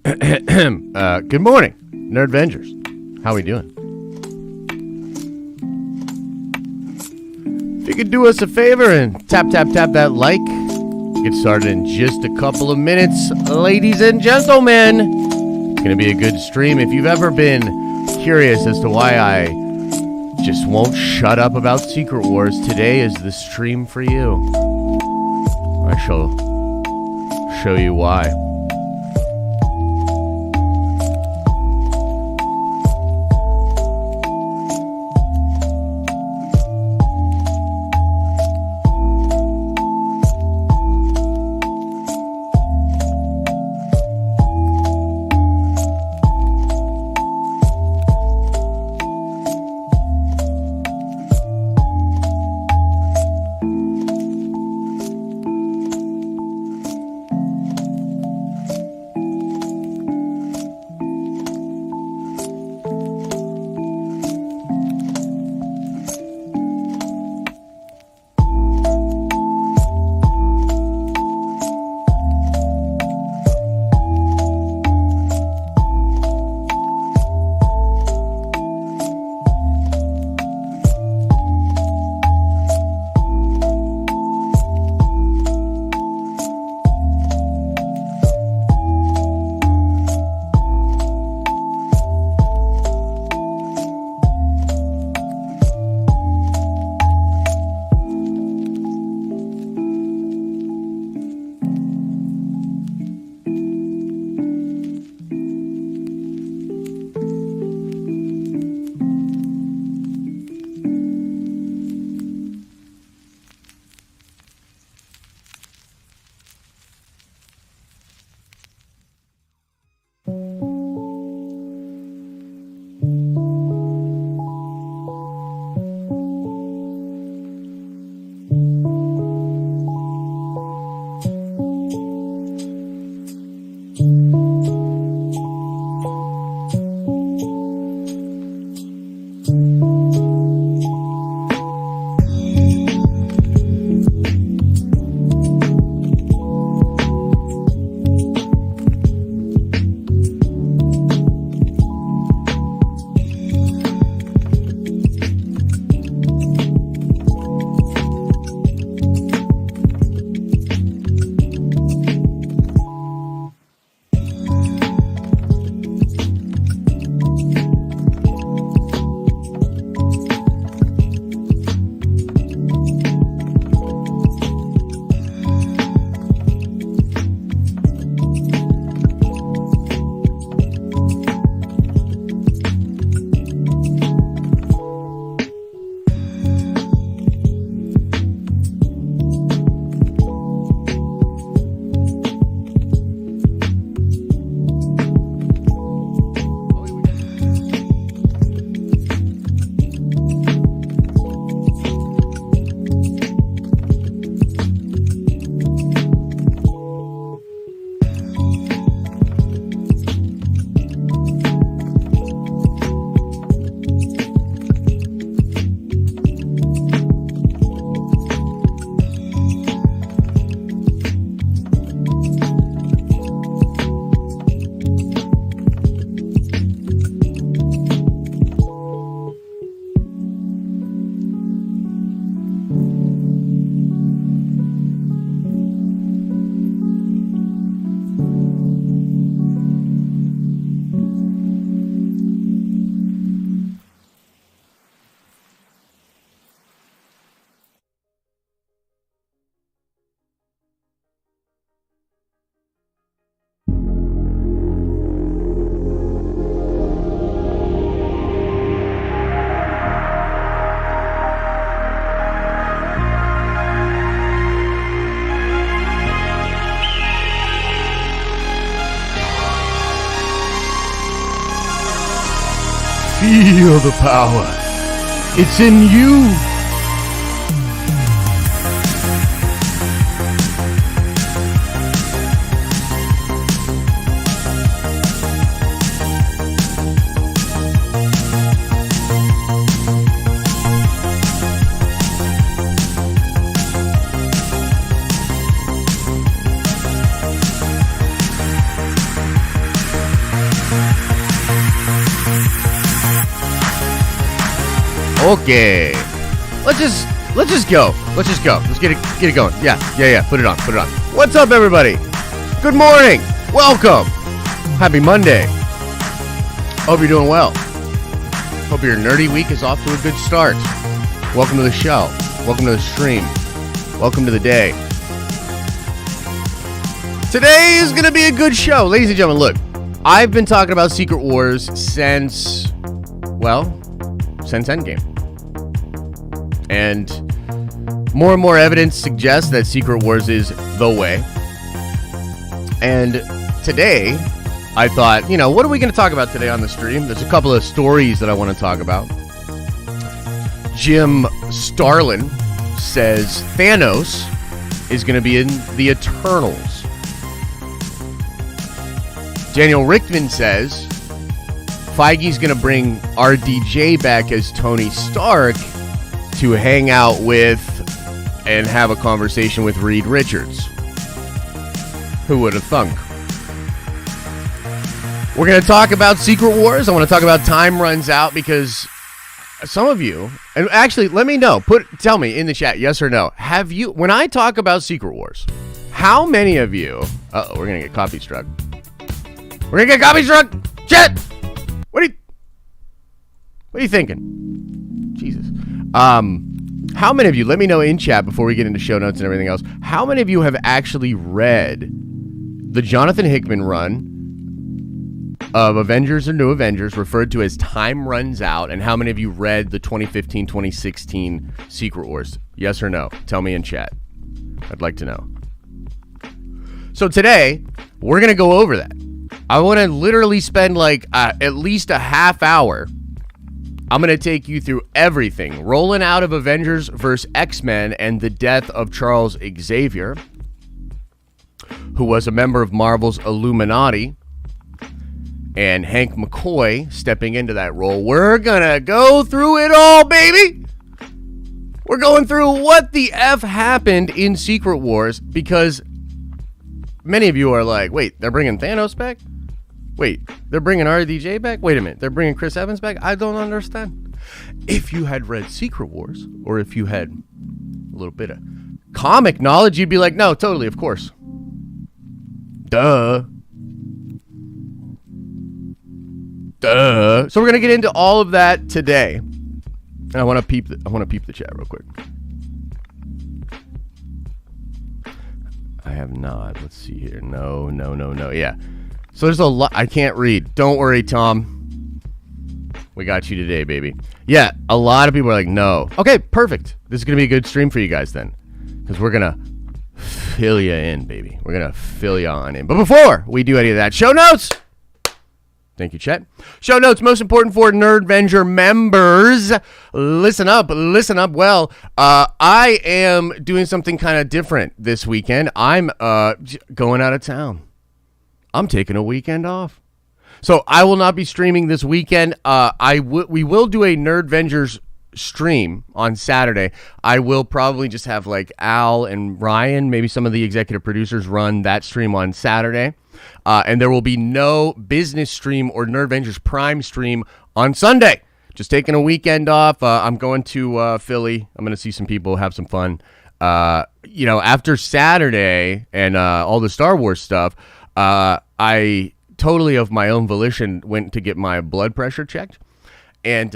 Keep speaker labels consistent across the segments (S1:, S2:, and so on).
S1: Good morning, Nerd Avengers. How we doing? If you could do us a favor and tap that like, get started in just a couple of minutes, ladies and gentlemen. It's going to be a good stream. If you've ever been curious as to why I just won't shut up about Secret Wars, today is the stream for you. I shall show you why. Feel the power. It's in you. Okay. Let's just go. Let's get it going. Yeah. Put it on. What's up, everybody? Good morning. Welcome. Happy Monday. Hope you're doing well. Hope your nerdy week is off to a good start. Welcome to the show. Welcome to the stream. Welcome to the day. Today is going to be a good show. Ladies and gentlemen, look. I've been talking about Secret Wars since Endgame. And more evidence suggests that Secret Wars is the way. And today, I thought, what are we going to talk about today on the stream? There's a couple of stories that I want to talk about. Jim Starlin says Thanos is going to be in the Eternals. Daniel Richtman says Feige's going to bring RDJ back as Tony Stark to hang out with and have a conversation with Reed Richards. Who would have thunk? We're going to talk about Secret Wars. I want to talk about Time Runs Out because some of you, and actually let me know, tell me in the chat, yes or no. Have you, when I talk about Secret Wars, how many of you, we're going to get coffee struck. Chat! What are you thinking? Jesus. How many of you, let me know in chat before we get into show notes and everything else, how many of you have actually read the Jonathan Hickman run of Avengers or New Avengers, referred to as Time Runs Out, and how many of you read the 2015-2016 Secret Wars? Yes or no? Tell me in chat. I'd like to know. So today, we're going to go over that. I want to literally spend at least a half hour. I'm going to take you through everything. Rolling out of Avengers vs. X-Men and the death of Charles Xavier, who was a member of Marvel's Illuminati, and Hank McCoy stepping into that role. We're going to go through it all, baby! We're going through what the F happened in Secret Wars, because many of you are like, wait, they're bringing Thanos back? Wait, they're bringing RDJ back? Wait a minute, they're bringing Chris Evans back? I don't understand. If you had read Secret Wars, or if you had a little bit of comic knowledge, you'd be like, no, totally, of course. Duh. So we're gonna get into all of that today, and I want to peep the chat real quick. I have not. Let's see here. No. Yeah. So there's a lot. I can't read. Don't worry, Tom. We got you today, baby. Yeah, a lot of people are like, no. Okay, perfect. This is going to be a good stream for you guys then, because we're going to fill you in, baby. We're going to fill you on in. But before we do any of that, show notes. Thank you, Chet. Show notes, most important for Nerdvenger members. Listen up. Well, I am doing something kind of different this weekend. I'm going out of town. I'm taking a weekend off. So I will not be streaming this weekend. We will do a Nerdvengers stream on Saturday. I will probably just have Al and Ryan, maybe some of the executive producers, run that stream on Saturday. And there will be no business stream or Nerdvengers Prime stream on Sunday. Just taking a weekend off. I'm going to Philly. I'm going to see some people, have some fun. After Saturday and all the Star Wars stuff, I totally of my own volition went to get my blood pressure checked. And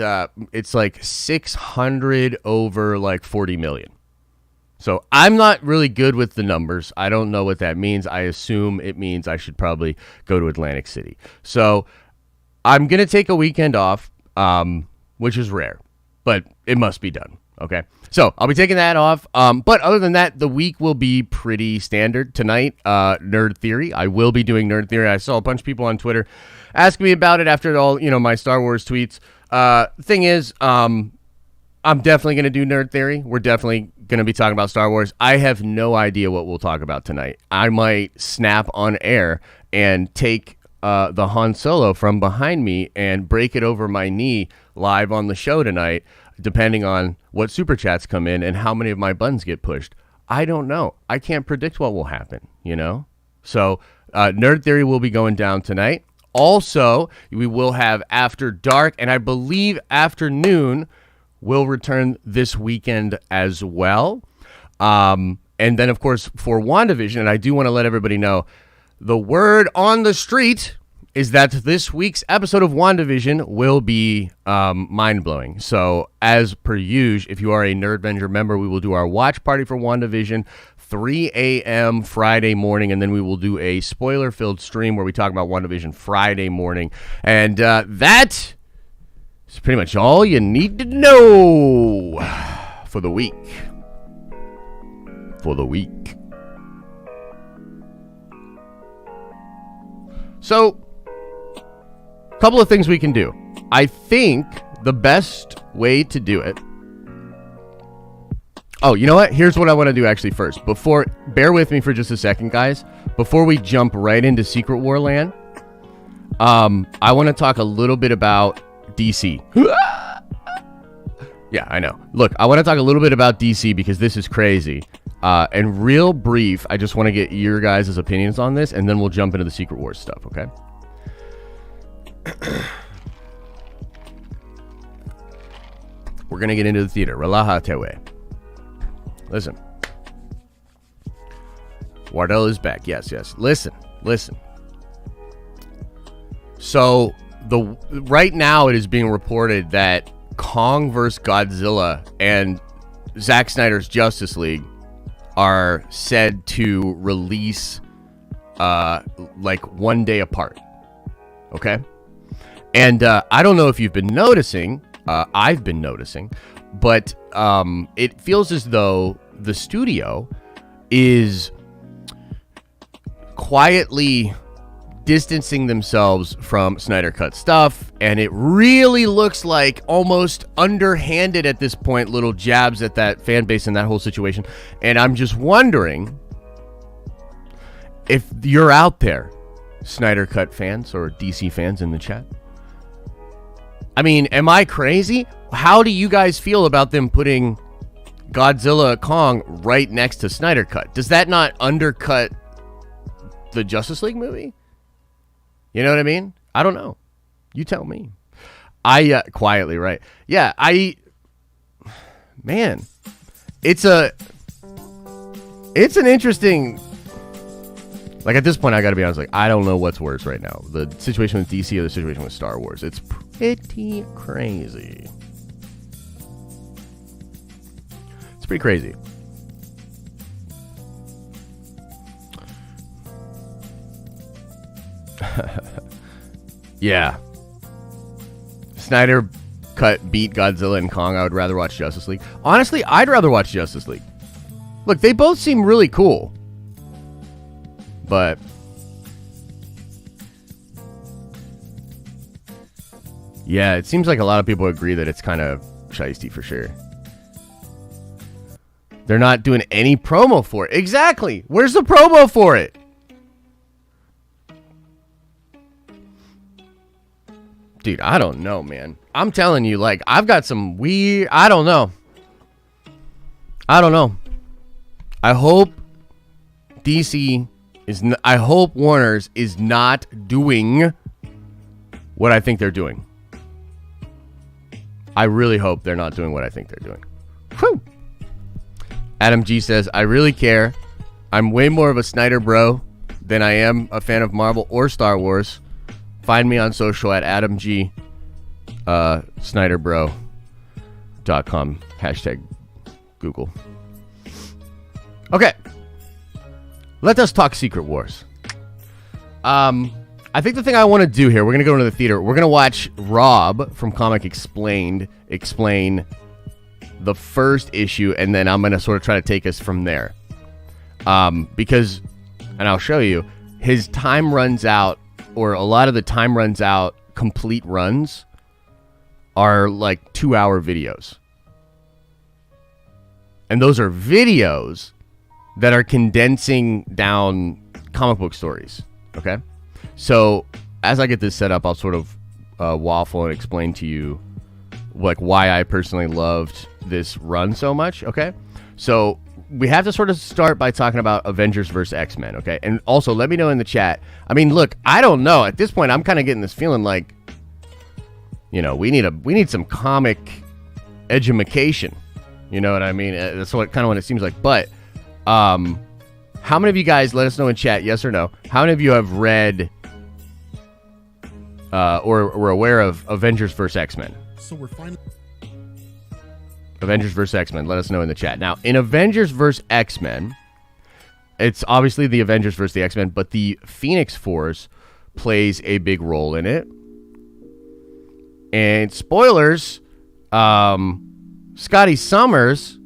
S1: it's 600 over 40 million. So I'm not really good with the numbers. I don't know what that means. I assume it means I should probably go to Atlantic City. So I'm going to take a weekend off, which is rare, but it must be done. Okay. So I'll be taking that off. But other than that, the week will be pretty standard. Tonight, Nerd Theory. I will be doing Nerd Theory. I saw a bunch of people on Twitter asking me about it after all, my Star Wars tweets. Thing is, I'm definitely going to do Nerd Theory. We're definitely going to be talking about Star Wars. I have no idea what we'll talk about tonight. I might snap on air and take the Han Solo from behind me and break it over my knee live on the show tonight, depending on what super chats come in and how many of my buttons get pushed. I don't know. I can't predict what will happen, So Nerd Theory will be going down tonight. Also, we will have After Dark, and I believe afternoon will return this weekend as well. And then, of course, for WandaVision, and I do want to let everybody know, the word on the street is that this week's episode of WandaVision will be mind-blowing. So, as per usual, if you are a Nerdvenger member, we will do our watch party for WandaVision, 3 a.m. Friday morning, and then we will do a spoiler-filled stream where we talk about WandaVision Friday morning. And that is pretty much all you need to know for the week. So, a couple of things we can do. I think the best way to do it... Oh, you know what? Here's what I want to do actually first. Bear with me for just a second, guys. Before we jump right into Secret War land, I want to talk a little bit about DC. Yeah, I know. Look, I want to talk a little bit about DC because this is crazy. And real brief, I just want to get your guys' opinions on this, and then we'll jump into the Secret Wars stuff, okay? We're going to get into the theater. Relajatewe. Listen. Wardell is back. Yes. Listen. So, right now it is being reported that Kong vs. Godzilla and Zack Snyder's Justice League are said to release like one day apart. Okay? And I don't know if you've been noticing, I've been noticing, but it feels as though the studio is quietly distancing themselves from Snyder Cut stuff, and it really looks like almost underhanded at this point, little jabs at that fan base and that whole situation. And I'm just wondering if you're out there, Snyder Cut fans or DC fans in the chat. I mean, am I crazy? How do you guys feel about them putting Godzilla Kong right next to Snyder Cut? Does that not undercut the Justice League movie? You know what I mean? I don't know. You tell me. Quietly, right? Yeah, man, it's an interesting, like at this point, I gotta be honest, like, I don't know what's worse right now. The situation with DC or the situation with Star Wars. It's pretty crazy. It's pretty crazy. Yeah. Snyder Cut beat Godzilla and Kong. I would rather watch Justice League. Honestly, I'd rather watch Justice League. Look, they both seem really cool. But yeah, it seems like a lot of people agree that it's kind of shiesty for sure. They're not doing any promo for it. Exactly. Where's the promo for it? Dude, I don't know, man. I'm telling you, like, I've got some weird... I don't know. I hope DC is... I hope Warner's is not doing what I think they're doing. I really hope they're not doing what I think they're doing. Whew. Adam G says, I really care. I'm way more of a Snyder bro than I am a fan of Marvel or Star Wars. Find me on social at AdamG, SnyderBro.com, hashtag Google. Okay. Let us talk Secret Wars. I think the thing I want to do here, we're going to go into the theater. We're going to watch Rob from Comic Explained explain the first issue, and then I'm going to sort of try to take us from there. Because, and I'll show you, his time runs out, or a lot of the time runs out complete runs are like 2-hour videos. And those are videos that are condensing down comic book stories. Okay? So as I get this set up, I'll sort of waffle and explain to you like why I personally loved this run so much. Okay? So we have to sort of start by talking about Avengers versus X-Men, okay? And also, let me know in the chat. I mean, look, I don't know. At this point, I'm kind of getting this feeling like, you know, we need some comic edumacation. You know what I mean? That's what kind of what it seems like. But how many of you guys, let us know in chat, yes or no, how many of you have read or were aware of Avengers vs. X-Men?
S2: So we're finally...
S1: Avengers vs. X-Men, let us know in the chat. Now, in Avengers vs. X-Men, it's obviously the Avengers versus the X-Men, but the Phoenix Force plays a big role in it. And spoilers, Scotty Summers,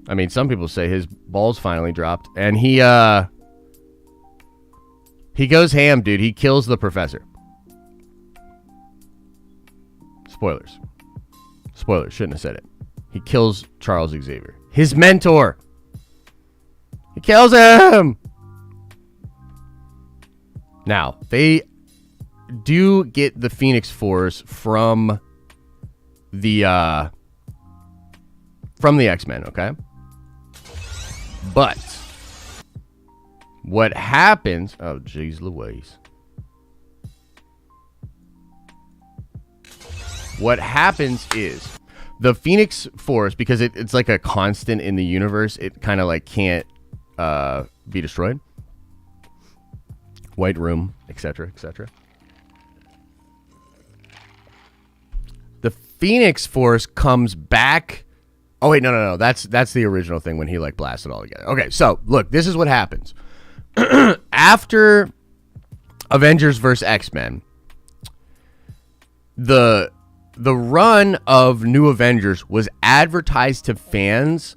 S1: I mean, some people say his balls finally dropped, and he goes ham, dude. He kills the professor. Spoilers. Spoilers, shouldn't have said it. He kills Charles Xavier, his mentor. He kills him. Now, they do get the Phoenix Force from the X-Men, okay? But what happens... Oh, jeez Louise. What happens is the Phoenix Force, because it's like a constant in the universe, it kind of like can't be destroyed. White Room, etc., etc. The Phoenix Force comes back. Oh wait, no. That's the original thing when he like blasted all together. Okay, so look, this is what happens after Avengers vs. X-Men. The run of New Avengers was advertised to fans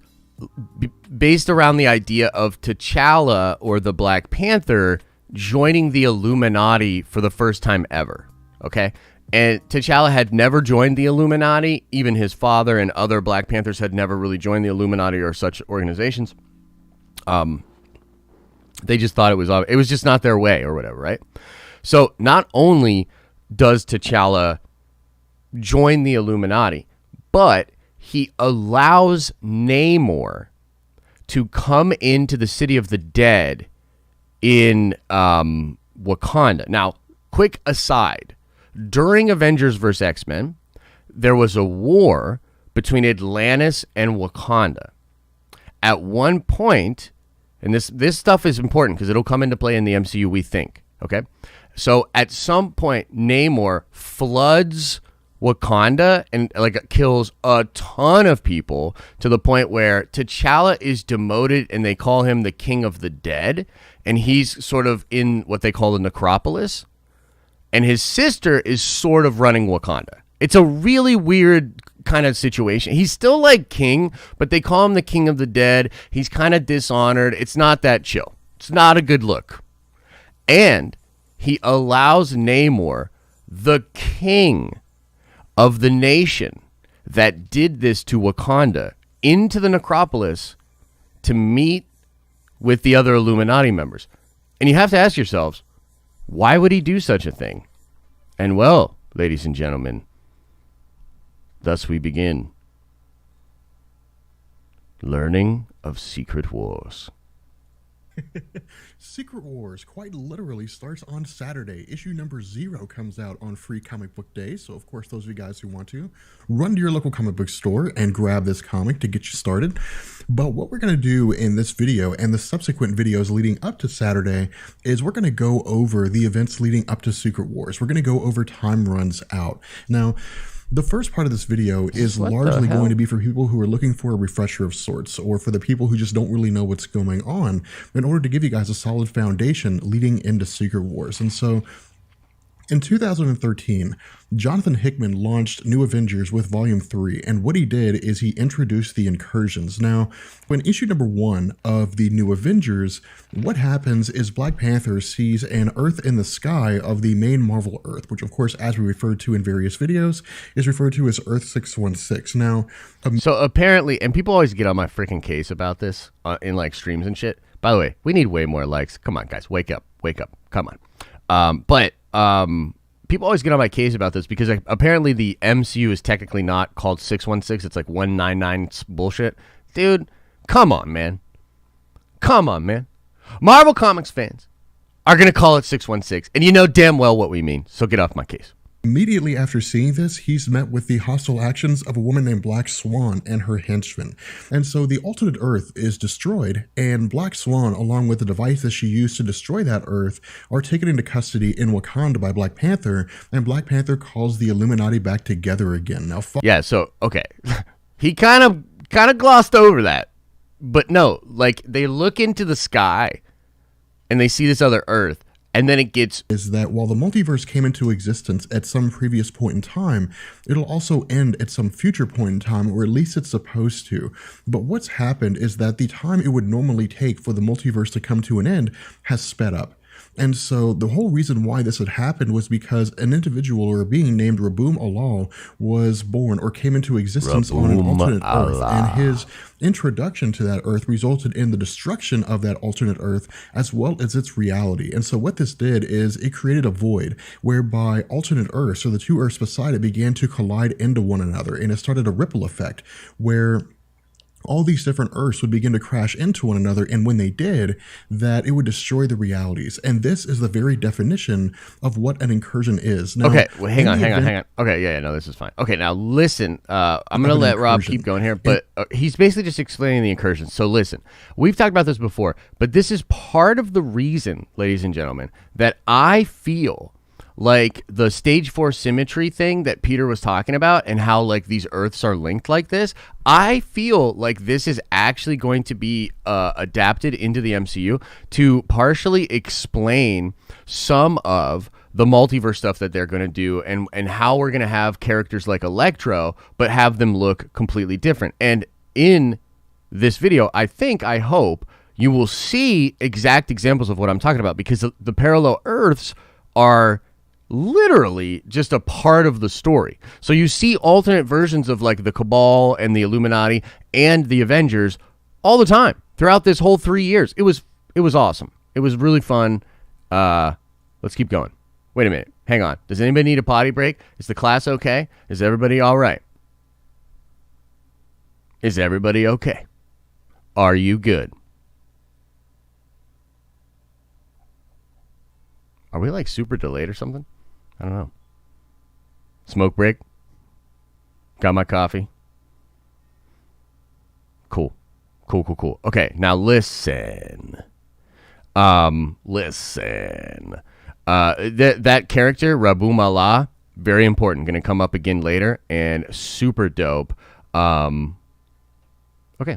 S1: based around the idea of T'Challa, or the Black Panther, joining the Illuminati for the first time ever. Okay? And T'Challa had never joined the Illuminati. Even his father and other Black Panthers had never really joined the Illuminati or such organizations. They just thought it was just not their way or whatever, right? So not only does T'Challa join the Illuminati, but he allows Namor to come into the City of the Dead in Wakanda. Now, quick aside. During Avengers vs. X-Men, there was a war between Atlantis and Wakanda. At one point, and this stuff is important because it'll come into play in the MCU, we think, okay? So at some point, Namor floods Wakanda and like kills a ton of people, to the point where T'Challa is demoted and they call him the King of the Dead, and he's sort of in what they call the necropolis. And his sister is sort of running Wakanda. It's a really weird kind of situation. He's still like king, but they call him the King of the Dead. He's kind of dishonored. It's not that chill. It's not a good look. And he allows Namor, the king of the nation that did this to Wakanda, into the necropolis to meet with the other Illuminati members. And you have to ask yourselves, why would he do such a thing? And well, ladies and gentlemen, thus we begin. Learning of Secret Wars.
S2: Secret Wars quite literally starts on Saturday. Issue number 0 comes out on Free Comic Book Day. So, of course, those of you guys who want to, run to your local comic book store and grab this comic to get you started. But what we're going to do in this video and the subsequent videos leading up to Saturday is we're going to go over the events leading up to Secret Wars. We're going to go over time runs out. Now, the first part of this video is largely going to be for people who are looking for a refresher of sorts, or for the people who just don't really know what's going on, in order to give you guys a solid foundation leading into Secret Wars. And so in 2013, Jonathan Hickman launched New Avengers with Volume 3, and what he did is he introduced the incursions. Now, when issue number 1 of the New Avengers, what happens is Black Panther sees an Earth in the sky of the main Marvel Earth, which of course, as we referred to in various videos, is referred to as Earth 616. Now,
S1: so apparently, and people always get on my freaking case about this in like streams and shit. By the way, we need way more likes. Come on, guys, wake up, come on. People always get on my case about this because apparently the MCU is technically not called 616. It's like 199 bullshit. Dude, come on, man. Marvel Comics fans are going to call it 616. And you know damn well what we mean. So get off my case.
S2: Immediately after seeing this, he's met with the hostile actions of a woman named Black Swan and her henchmen. And so the alternate Earth is destroyed, and Black Swan, along with the device that she used to destroy that Earth, are taken into custody in Wakanda by Black Panther, and Black Panther calls the Illuminati back together again. Now,
S1: yeah, so, okay. He kind of glossed over that. But no, like, they look into the sky, and they see this other Earth. And then it gets...
S2: is that while the multiverse came into existence at some previous point in time, it'll also end at some future point in time, or at least it's supposed to. But what's happened is that the time it would normally take for the multiverse to come to an end has sped up. And so the whole reason why this had happened was because an individual or a being named Rabum Alal was born or came into existence on an alternate Earth. And his introduction to that Earth resulted in the destruction of that alternate Earth as well as its reality. And so what this did is it created a void whereby alternate Earths, so the two Earths beside it, began to collide into one another. And it started a ripple effect where all these different Earths would begin to crash into one another, and when they did, that it would destroy the realities. And this is the very definition of what an incursion is. Now,
S1: okay, well, hang on. Okay, yeah, no, this is fine. Okay, now listen, I'm going to let Rob keep going here, but he's basically just explaining the incursion. So listen, we've talked about this before, but this is part of the reason, ladies and gentlemen, that I feel like the stage 4 symmetry thing that Peter was talking about and how like these Earths are linked like this, I feel like this is actually going to be adapted into the MCU to partially explain some of the multiverse stuff that they're going to do and how we're going to have characters like Electro, but have them look completely different. And in this video, I hope you will see exact examples of what I'm talking about, because the parallel Earths are literally just a part of the story. So you see alternate versions of like the Cabal and the Illuminati and the Avengers all the time throughout this whole 3 years. It was awesome. It was really fun. Let's keep going. Wait a minute. Hang on. Does anybody need a potty break? Is the class okay? Is everybody all right? Is everybody okay? Are you good? Are we like super delayed or something? I don't know. Smoke break. Got my coffee. Cool. Okay, now listen. Listen. That character, Rabum Allah, very important. Going to come up again later and super dope. Okay,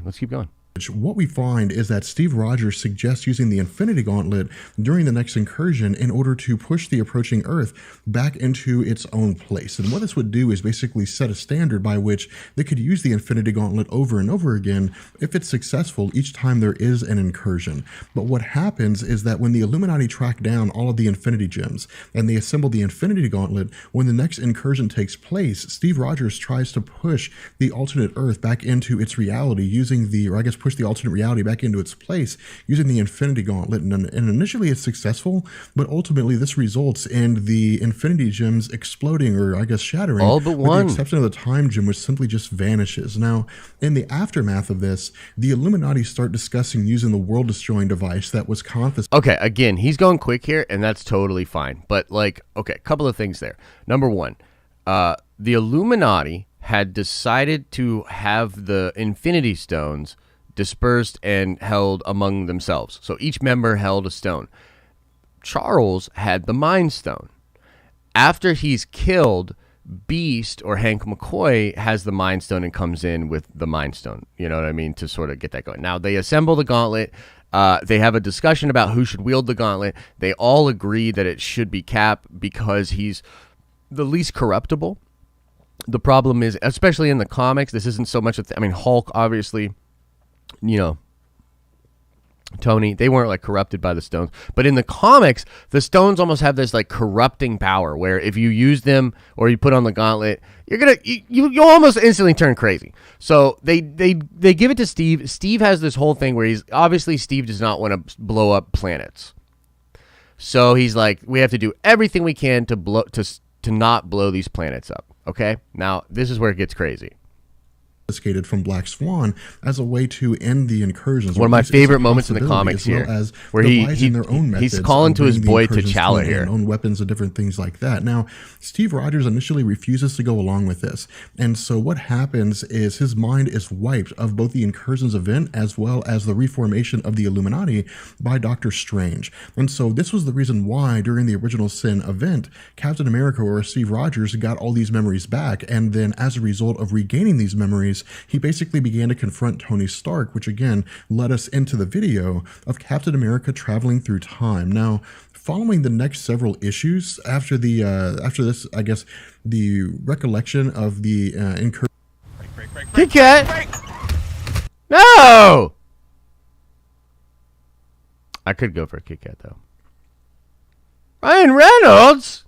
S1: let's keep going.
S2: What we find is that Steve Rogers suggests using the Infinity Gauntlet during the next incursion in order to push the approaching Earth back into its own place. And what this would do is basically set a standard by which they could use the Infinity Gauntlet over and over again if it's successful each time there is an incursion. But what happens is that when the Illuminati track down all of the Infinity Gems and they assemble the Infinity Gauntlet, when the next incursion takes place, Steve Rogers tries to push the alternate Earth back into its reality using the, or I guess push the alternate reality back into its place using the Infinity Gauntlet. And initially it's successful, but ultimately this results in the Infinity Gems exploding, or I guess shattering,
S1: all but one,
S2: with the exception of the Time Gem, which simply just vanishes. Now, in the aftermath of this, the Illuminati start discussing using the world-destroying device that was confiscated.
S1: Okay, again, he's going quick here, and that's totally fine. But like, okay, a couple of things there. Number one, the Illuminati had decided to have the Infinity Stones dispersed and held among themselves. So each member held a stone. Charles had the Mind Stone. After he's killed, Beast or Hank McCoy has the Mind Stone and comes in with the Mind Stone. You know what I mean? To sort of get that going. Now, they assemble the gauntlet. They have a discussion about who should wield the gauntlet. They all agree that it should be Cap because he's the least corruptible. The problem is, especially in the comics, this isn't so much I mean, Hulk, obviously, you know, Tony, they weren't like corrupted by the stones, but in the comics the stones almost have this like corrupting power where if you use them or you put on the gauntlet, you'll almost instantly turn crazy. So they give it to Steve. Steve has this whole thing where Steve does not want to blow up planets, so he's like, we have to do everything we can to not blow these planets up. Okay, now this is where it gets crazy.
S2: confiscated from Black Swan as a way to end the incursions.
S1: One of my favorite moments in the comics here,
S2: as
S1: where he's calling to his boy T'Challa here,
S2: own weapons and different things like that. Now, Steve Rogers initially refuses to go along with this, and so what happens is his mind is wiped of both the incursions event as well as the reformation of the Illuminati by Doctor Strange. And so this was the reason why during the original Sin event, Captain America or Steve Rogers got all these memories back, and then as a result of regaining these memories, he basically began to confront Tony Stark, which again led us into the video of Captain America traveling through time. Now, following the next several issues after this, I guess the recollection of the
S1: Kit Kat. No, I could go for a Kit Kat though. Ryan Reynolds.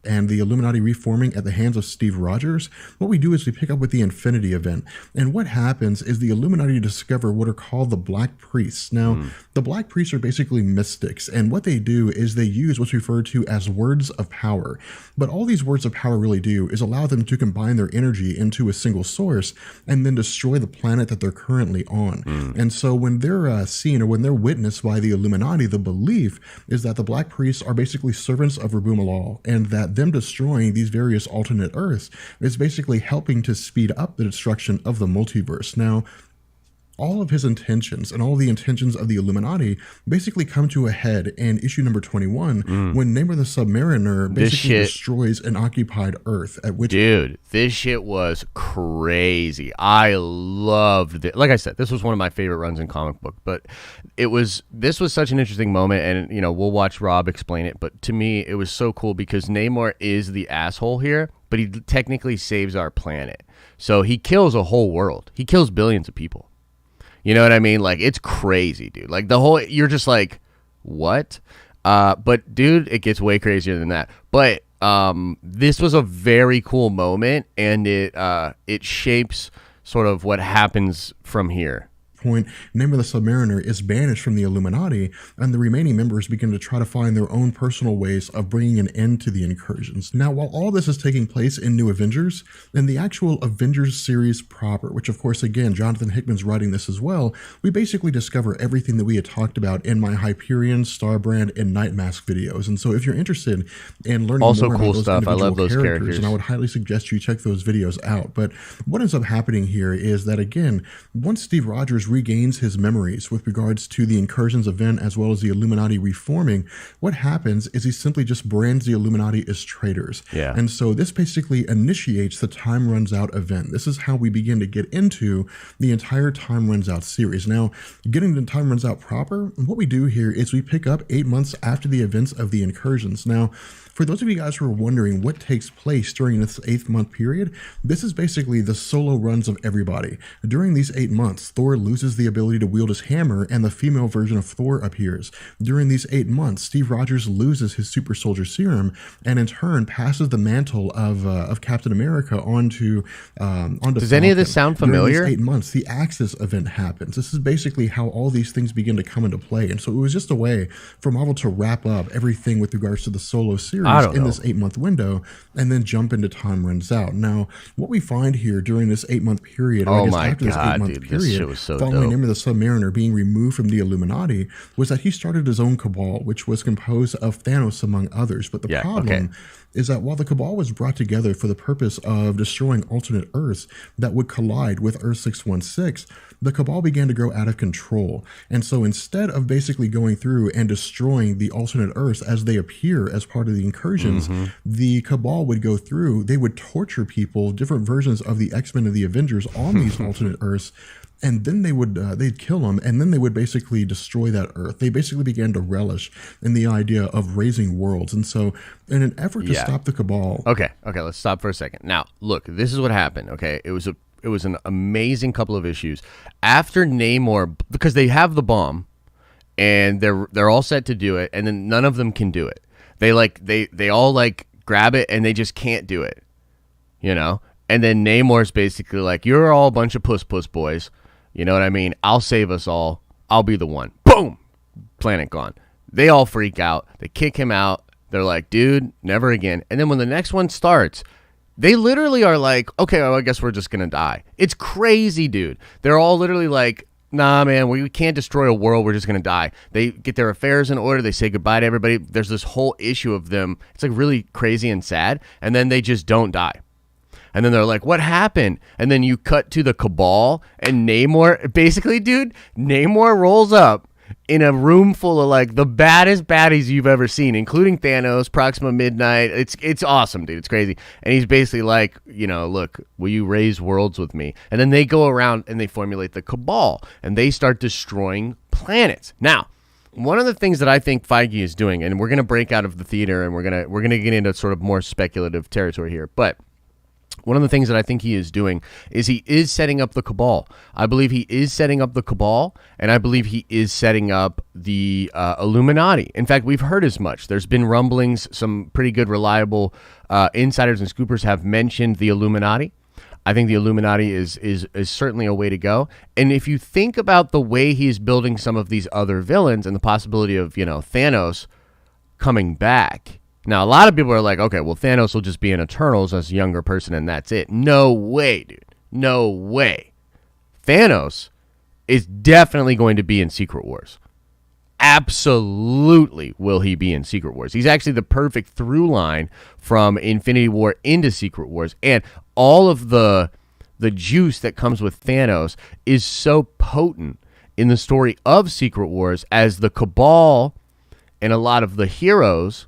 S2: And the Illuminati reforming at the hands of Steve Rogers, what we do is we pick up with the Infinity event. And what happens is the Illuminati discover what are called the Black Priests. Now, the Black Priests are basically mystics, and what they do is they use what's referred to as words of power. But all these words of power really do is allow them to combine their energy into a single source and then destroy the planet that they're currently on. And so when they're seen or when they're witnessed by the Illuminati, the belief is that the Black Priests are basically servants of Rabu Malal, and that them destroying these various alternate Earths is basically helping to speed up the destruction of the multiverse. Now, all of his intentions and all of the intentions of the Illuminati basically come to a head in issue number 21 when Namor the Submariner basically destroys an occupied Earth. At which,
S1: dude, this shit was crazy. I loved it. Like I said, this was one of my favorite runs in comic book, but this was such an interesting moment, and you know, we'll watch Rob explain it, but to me it was so cool because Namor is the asshole here, but he technically saves our planet. So he kills a whole world. He kills billions of people. You know what I mean? Like, it's crazy, dude. Like, you're just like, what? But, dude, it gets way crazier than that. But this was a very cool moment, and it shapes sort of what happens from here.
S2: Point, Namor the Submariner is banished from the Illuminati, and the remaining members begin to try to find their own personal ways of bringing an end to the incursions. Now, while all this is taking place in New Avengers, in the actual Avengers series proper, which of course, again, Jonathan Hickman's writing this as well, we basically discover everything that we had talked about in my Hyperion, Starbrand, and Nightmask videos. And so if you're interested in learning
S1: also
S2: more
S1: cool
S2: about those
S1: stuff. I love those
S2: characters, and I would highly suggest you check those videos out. But what ends up happening here is that, again, once Steve Rogers regains his memories with regards to the incursions event as well as the Illuminati reforming, what happens is he simply just brands the Illuminati as traitors.
S1: Yeah.
S2: And so this basically initiates the Time Runs Out event. This is how we begin to get into the entire Time Runs Out series. Now, getting to Time Runs Out proper, what we do here is we pick up 8 months after the events of the incursions. Now, for those of you guys who are wondering what takes place during this 8-month period, this is basically the solo runs of everybody. During these 8 months, Thor loses the ability to wield his hammer, and the female version of Thor appears. During these 8 months, Steve Rogers loses his super soldier serum, and in turn passes the mantle of Captain America onto
S1: Does any of this sound familiar?
S2: During these 8 months, the Axis event happens. This is basically how all these things begin to come into play, and so it was just a way for Marvel to wrap up everything with regards to the solo series in this 8-month window, and then jump into Time Runs Out. Now, what we find here during this 8-month period, or I guess after this 8-month period, following Namor the Submariner being removed from the Illuminati, was that he started his own cabal, which was composed of Thanos among others. But the problem is that while the Cabal was brought together for the purpose of destroying alternate Earths that would collide with Earth 616, the Cabal began to grow out of control. And so instead of basically going through and destroying the alternate Earths as they appear as part of the incursions, the Cabal would go through, they would torture people, different versions of the X-Men and the Avengers on these alternate Earths, and then they'd kill them, and then they would basically destroy that Earth. They basically began to relish in the idea of raising worlds. And so in an effort to stop the Cabal...
S1: Okay, let's stop for a second. Now, look, this is what happened, okay? It was an amazing couple of issues. After Namor, because they have the bomb, and they're all set to do it, and then none of them can do it. They all grab it, and they just can't do it, you know? And then Namor's basically like, you're all a bunch of puss boys. You know what I mean? I'll save us all. I'll be the one. Boom! Planet gone. They all freak out. They kick him out. They're like, dude, never again. And then when the next one starts, They literally are like, okay, well, I guess we're just going to die. It's crazy, dude. They're all literally like, nah, man, we can't destroy a world. We're just going to die. They get their affairs in order. They say goodbye to everybody. There's this whole issue of them. It's like really crazy and sad. And then they just don't die. And then they're like, what happened? And then you cut to the Cabal and Namor. Basically, dude, Namor rolls up in a room full of like the baddest baddies you've ever seen, including Thanos, Proxima Midnight. It's awesome, dude. It's crazy. And he's basically like, look, will you raise worlds with me? And then they go around and they formulate the Cabal and they start destroying planets. Now, one of the things that I think Feige is doing, and we're going to break out of the theater and we're going to get into sort of more speculative territory here, but one of the things that I think he is doing is he is setting up the Cabal. I believe he is setting up the Cabal, and I believe he is setting up the Illuminati. In fact, we've heard as much. There's been rumblings. Some pretty good, reliable insiders and scoopers have mentioned the Illuminati. I think the Illuminati is certainly a way to go. And if you think about the way he is building some of these other villains and the possibility of, Thanos coming back. Now, a lot of people are like, okay, well, Thanos will just be in Eternals as a younger person and that's it. No way, dude. No way. Thanos is definitely going to be in Secret Wars. Absolutely will he be in Secret Wars. He's actually the perfect through line from Infinity War into Secret Wars. And all of the juice that comes with Thanos is so potent in the story of Secret Wars, as the Cabal and a lot of the heroes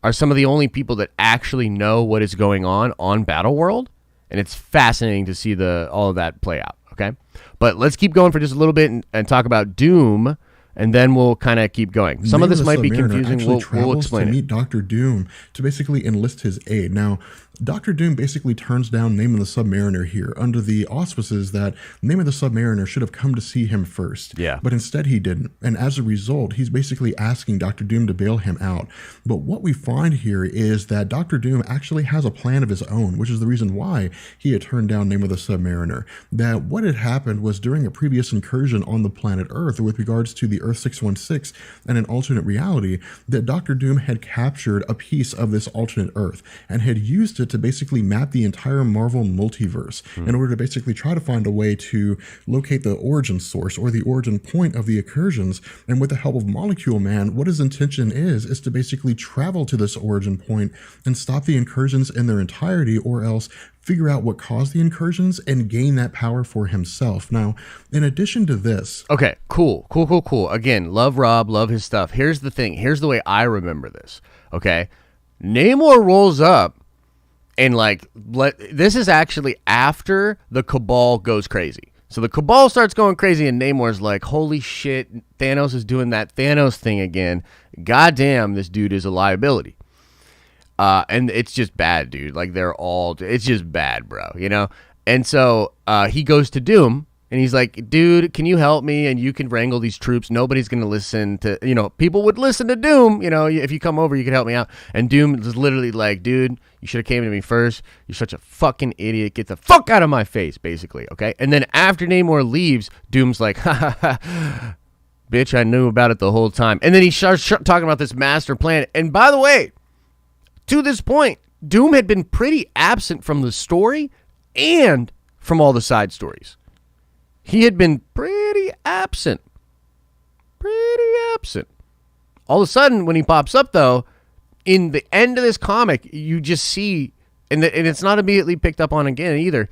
S1: are some of the only people that actually know what is going on Battleworld, and it's fascinating to see all of that play out, okay? But let's keep going for just a little bit and talk about Doom, and then we'll kind of keep going. Some of this might be confusing. We'll explain it.
S2: Meet Dr. Doom to basically enlist his aid. Now, Dr. Doom basically turns down Name of the Submariner here under the auspices that Name of the Submariner should have come to see him first.
S1: Yeah.
S2: But instead he didn't. And as a result, he's basically asking Dr. Doom to bail him out. But what we find here is that Dr. Doom actually has a plan of his own, which is the reason why he had turned down Name of the Submariner. That what had happened was during a previous incursion on the planet Earth with regards to the Earth 616 and an alternate reality, that Dr. Doom had captured a piece of this alternate Earth and had used it to basically map the entire Marvel multiverse in order to basically try to find a way to locate the origin source or the origin point of the incursions. And with the help of Molecule Man, what his intention is to basically travel to this origin point and stop the incursions in their entirety, or else figure out what caused the incursions and gain that power for himself. Now, in addition to this...
S1: Okay, cool. Again, love Rob, love his stuff. Here's the thing. Here's the way I remember this, okay? Namor rolls up and, this is actually after the Cabal goes crazy. So the Cabal starts going crazy and Namor's like, holy shit, Thanos is doing that Thanos thing again. Goddamn, this dude is a liability. And it's just bad, dude. It's just bad, bro, And so he goes to Doom, and he's like, dude, can you help me? And you can wrangle these troops. Nobody's going to listen to, people would listen to Doom. If you come over, you could help me out. And Doom is literally like, dude, you should have came to me first. You're such a fucking idiot. Get the fuck out of my face, basically, okay? And then after Namor leaves, Doom's like, ha, ha, ha, bitch, I knew about it the whole time. And then he starts talking about this master plan. And by the way, to this point, Doom had been pretty absent from the story and from all the side stories. He had been pretty absent. All of a sudden, when he pops up, though, in the end of this comic, you just see, and it's not immediately picked up on again either,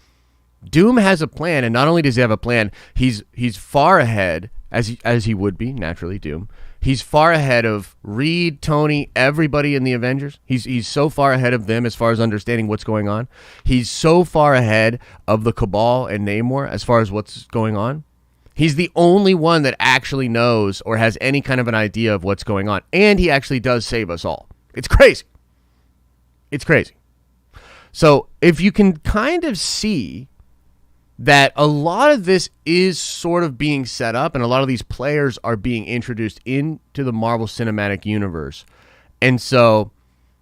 S1: Doom has a plan, and not only does he have a plan, he's far ahead, as he would be, naturally, Doom. He's far ahead of Reed, Tony, everybody in the Avengers. He's so far ahead of them as far as understanding what's going on. He's so far ahead of the Cabal and Namor as far as what's going on. He's the only one that actually knows or has any kind of an idea of what's going on. And he actually does save us all. It's crazy. So if you can kind of see that a lot of this is sort of being set up and a lot of these players are being introduced into the Marvel Cinematic Universe. And so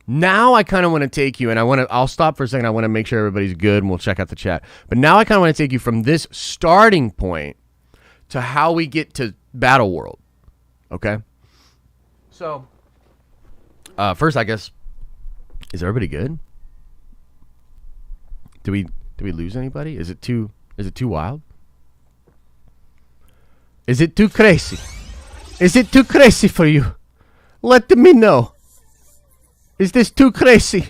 S1: now I kind of want to take you, and I'll stop for a second. I want to make sure everybody's good and we'll check out the chat. But now I kind of want to take you from this starting point to how we get to Battleworld. Okay? So, first, I guess, is everybody good? we lose anybody? Is it too wild? Is it too crazy? Is it too crazy for you? Let me know. Is this too crazy?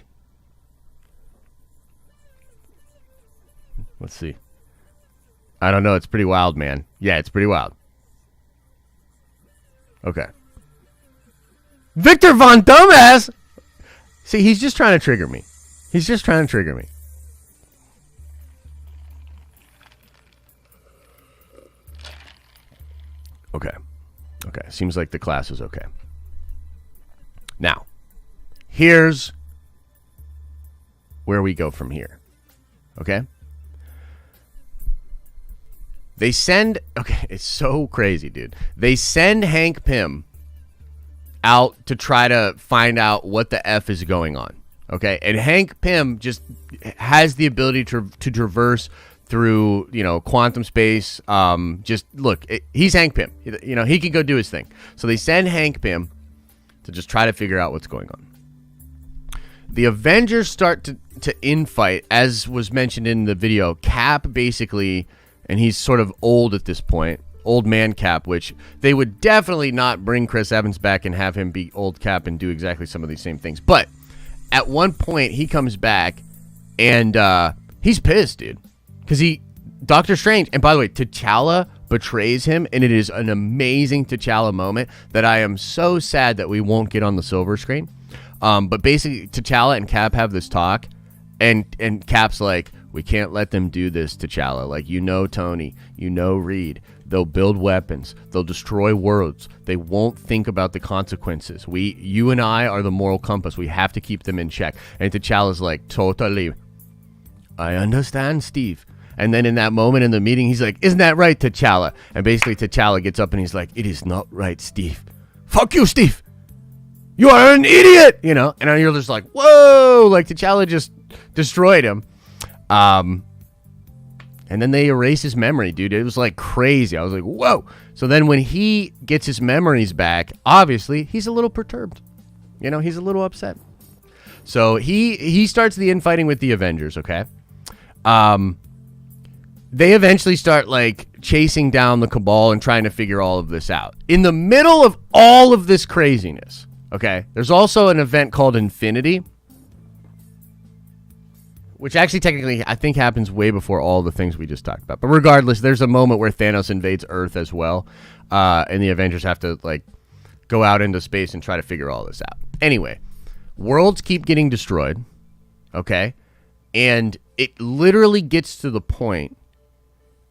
S1: Let's see. I don't know. It's pretty wild, man. Yeah, it's pretty wild. Okay. Victor Von Dumbass! See, he's just trying to trigger me. He's just trying to trigger me. Okay. Okay. Seems like the class is okay. Now, here's where we go from here. Okay? They send... Okay, it's so crazy, dude. They send Hank Pym out to try to find out what the F is going on. Okay? And Hank Pym just has the ability to traverse through, quantum space. He's Hank Pym. He can go do his thing. So they send Hank Pym to just try to figure out what's going on. The Avengers start to infight, as was mentioned in the video. Cap basically, and he's sort of old at this point, old man Cap, which they would definitely not bring Chris Evans back and have him be old Cap and do exactly some of these same things. But at one point, he comes back, and he's pissed, dude. Because Doctor Strange, and by the way, T'Challa betrays him, and it is an amazing T'Challa moment that I am so sad that we won't get on the silver screen. But basically, T'Challa and Cap have this talk, and Cap's like, we can't let them do this, T'Challa. Like, Tony, Reed. They'll build weapons. They'll destroy worlds. They won't think about the consequences. You and I are the moral compass. We have to keep them in check. And T'Challa's like, totally. I understand, Steve. And then in that moment in the meeting, he's like, isn't that right, T'Challa? And basically T'Challa gets up and he's like, it is not right, Steve. Fuck you, Steve. You are an idiot. And you're just like, whoa. Like, T'Challa just destroyed him. And then they erase his memory, dude. It was like crazy. I was like, whoa. So then when he gets his memories back, obviously, he's a little perturbed. He's a little upset. So he starts the infighting with the Avengers, okay? They eventually start, chasing down the Cabal and trying to figure all of this out. In the middle of all of this craziness, okay, there's also an event called Infinity, which actually technically I think happens way before all the things we just talked about. But regardless, there's a moment where Thanos invades Earth as well, and the Avengers have to, go out into space and try to figure all this out. Anyway, worlds keep getting destroyed, okay? And it literally gets to the point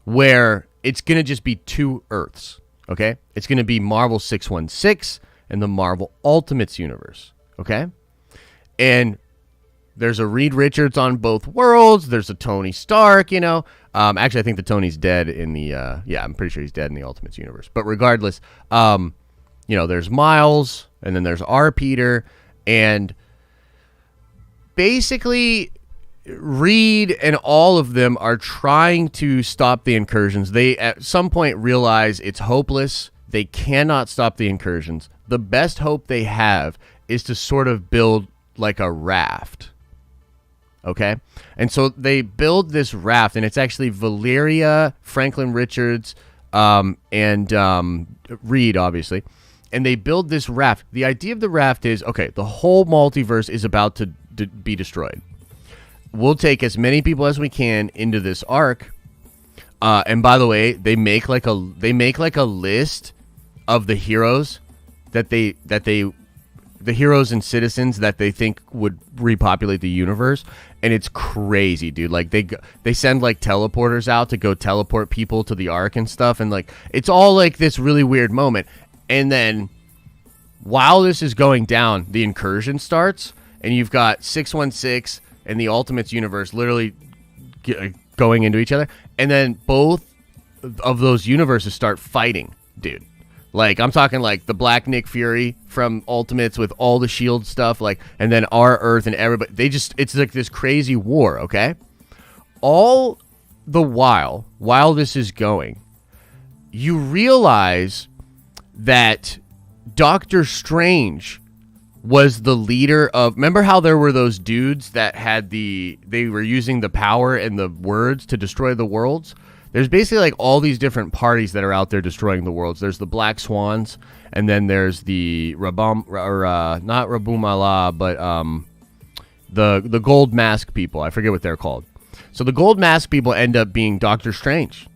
S1: where it's going to just be two Earths, okay? It's going to be Marvel 616 and the Marvel Ultimates universe, okay? And there's a Reed Richards on both worlds. There's a Tony Stark, Actually, I think the Tony's dead in the, I'm pretty sure he's dead in the Ultimates universe. But regardless, there's Miles, and then there's R. Peter, and basically Reed and all of them are trying to stop the incursions. They at some point realize it's hopeless. They cannot stop the incursions. The best hope they have is to sort of build like a raft. Okay? And so they build this raft, and it's actually Valeria, Franklin Richards, and Reed, obviously. And they build this raft. The idea of the raft is, okay, the whole multiverse is about to be destroyed. We'll take as many people as we can into this arc. And by the way, they make like a list of the heroes the heroes and citizens that they think would repopulate the universe, and it's crazy, dude. Like they send like teleporters out to go teleport people to the arc and stuff, and it's all like this really weird moment. And then while this is going down, the incursion starts, and you've got 616 and the Ultimates universe literally going into each other, and then both of those universes start fighting, dude. Like, I'm talking like the Black Nick Fury from Ultimates with all the SHIELD stuff, and then our Earth and everybody. It's like this crazy war, okay? All the while this is going, you realize that Doctor Strange was the leader of, remember how there were those dudes that had they were using the power and the words to destroy the worlds? There's basically like all these different parties that are out there destroying the worlds. There's the Black Swans, and then there's the not Rabumala, but the Gold Mask people. I forget what they're called. So the Gold Mask people end up being Doctor Strange.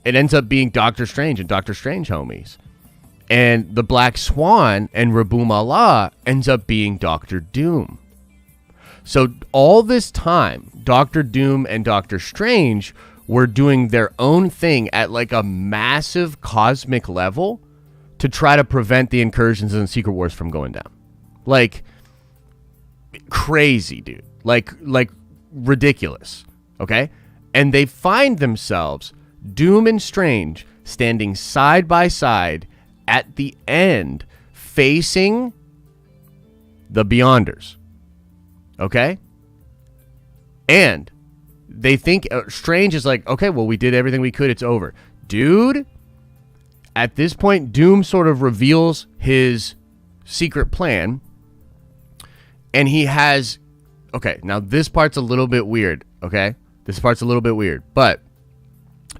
S1: It ends up being Doctor Strange and Doctor Strange homies. And the Black Swan and Rabumala ends up being Doctor Doom. So all this time, Doctor Doom and Doctor Strange were doing their own thing at like a massive cosmic level to try to prevent the incursions and Secret Wars from going down. Like, crazy, dude. Like ridiculous. Okay? And they find themselves, Doom and Strange, standing side by side at the end, facing the Beyonders. Okay? And they think Strange is like, okay, well, we did everything we could. It's over. Dude, at this point, Doom sort of reveals his secret plan. And he has... Okay, now this part's a little bit weird, okay? This part's a little bit weird. But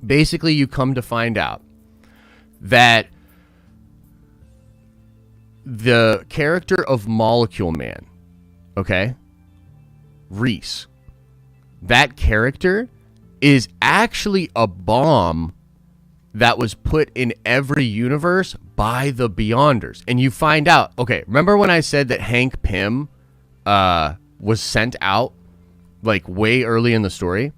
S1: basically, you come to find out that the character of Molecule Man, okay, Reese, that character is actually a bomb that was put in every universe by the Beyonders. And you find out, okay, remember when I said that Hank Pym was sent out like way early in the story?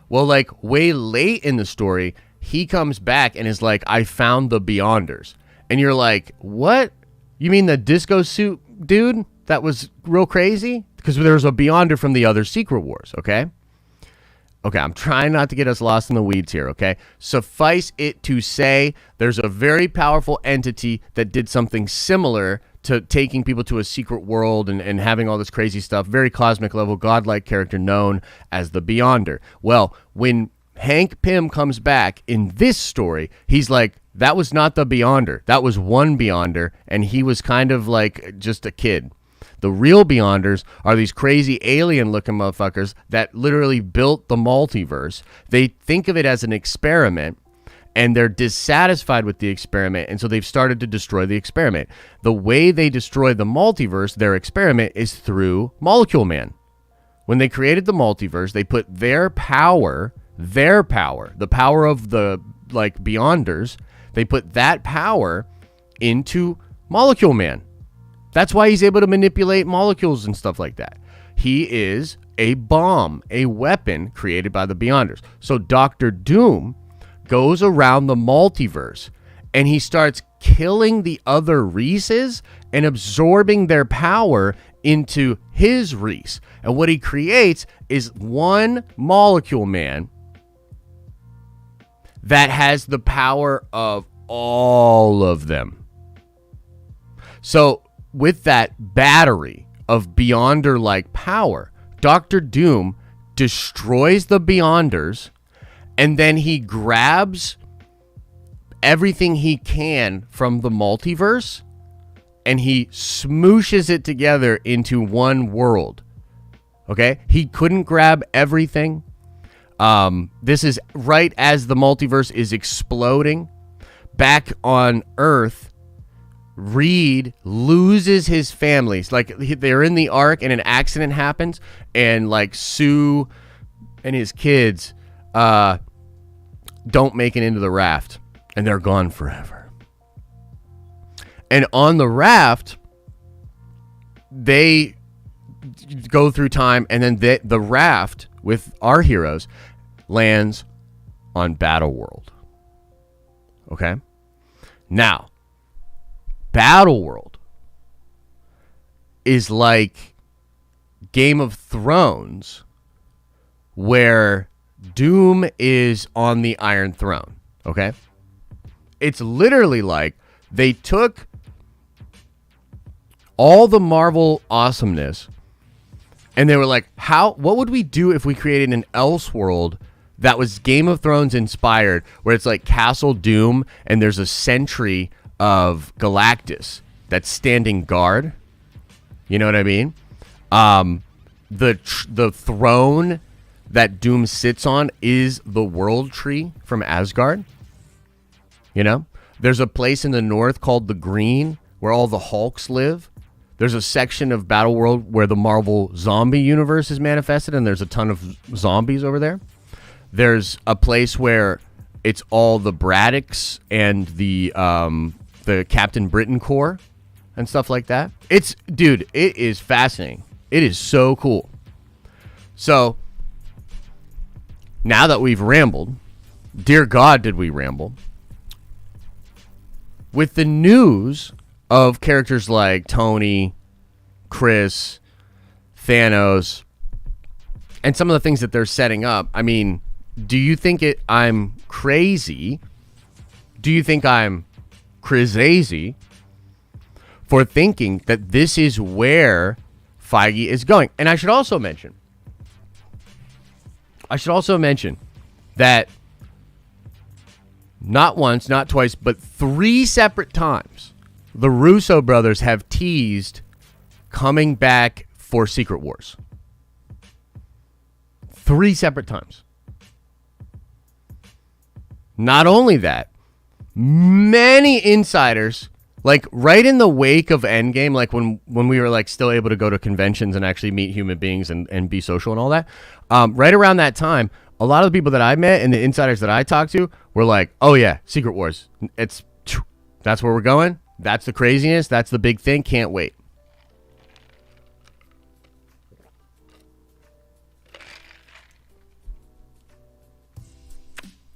S1: Well, like way late in the story, he comes back and is like, I found the Beyonders. And you're like, what? You mean the disco suit dude that was real crazy? Because there was a Beyonder from the other Secret Wars, okay? Okay, I'm trying not to get us lost in the weeds here, okay? Suffice it to say, there's a very powerful entity that did something similar to taking people to a secret world and having all this crazy stuff. Very cosmic level, godlike character known as the Beyonder. Well, when Hank Pym comes back in this story, he's like, that was not the Beyonder. That was one Beyonder, and he was kind of like just a kid. The real Beyonders are these crazy alien-looking motherfuckers that literally built the multiverse. They think of it as an experiment, and they're dissatisfied with the experiment, and so they've started to destroy the experiment. The way they destroy the multiverse, their experiment, is through Molecule Man. When they created the multiverse, they put their power, the power of the like Beyonders, they put that power into Molecule Man. That's why he's able to manipulate molecules and stuff like that. He is a bomb, a weapon created by the Beyonders. So Doctor Doom goes around the multiverse and he starts killing the other Reeses and absorbing their power into his Reese. And what he creates is one Molecule Man that has the power of all of them. So with that battery of Beyonder-like power, Doctor Doom destroys the Beyonders, and then he grabs everything he can from the multiverse, and he smooshes it together into one world. Okay? He couldn't grab everything. This is right as the multiverse is exploding. Back on Earth, Reed loses his family. It's like they're in the Ark and an accident happens, and like Sue and his kids don't make it into the raft, and they're gone forever. And on the raft, they go through time, and then the raft with our heroes lands on Battleworld. Okay? Now, Battleworld is like Game of Thrones, where Doom is on the Iron Throne. Okay? It's literally like they took all the Marvel awesomeness and they were like, what would we do if we created an Elseworld that was Game of Thrones inspired, where it's like Castle Doom and there's a sentry of Galactus that's standing guard, You know what I mean? The throne that Doom sits on is the World Tree from Asgard. You know? There's a place in the north called the Green where all the Hulks live. There's a section of Battleworld where the Marvel zombie universe is manifested, and there's a ton of zombies over there. There's a place where it's all the Braddocks and the Captain Britain Corps and stuff like that. Dude, it is fascinating. It is so cool. So, now that we've rambled, dear God, did we ramble, with the news of characters like Tony, Chris, Thanos, and some of the things that they're setting up. I mean, do you think I'm crazy? Do you think I'm crazy for thinking that this is where Feige is going? And I should also mention that not once, not twice, but 3 separate times, the Russo brothers have teased coming back for Secret Wars. 3 separate times. Not only that, many insiders, like right in the wake of Endgame, like when we were like still able to go to conventions and actually meet human beings and be social and all that, right around that time, a lot of the people that I met and the insiders that I talked to were like, oh yeah, Secret Wars. That's where we're going. That's the craziness. That's the big thing. Can't wait.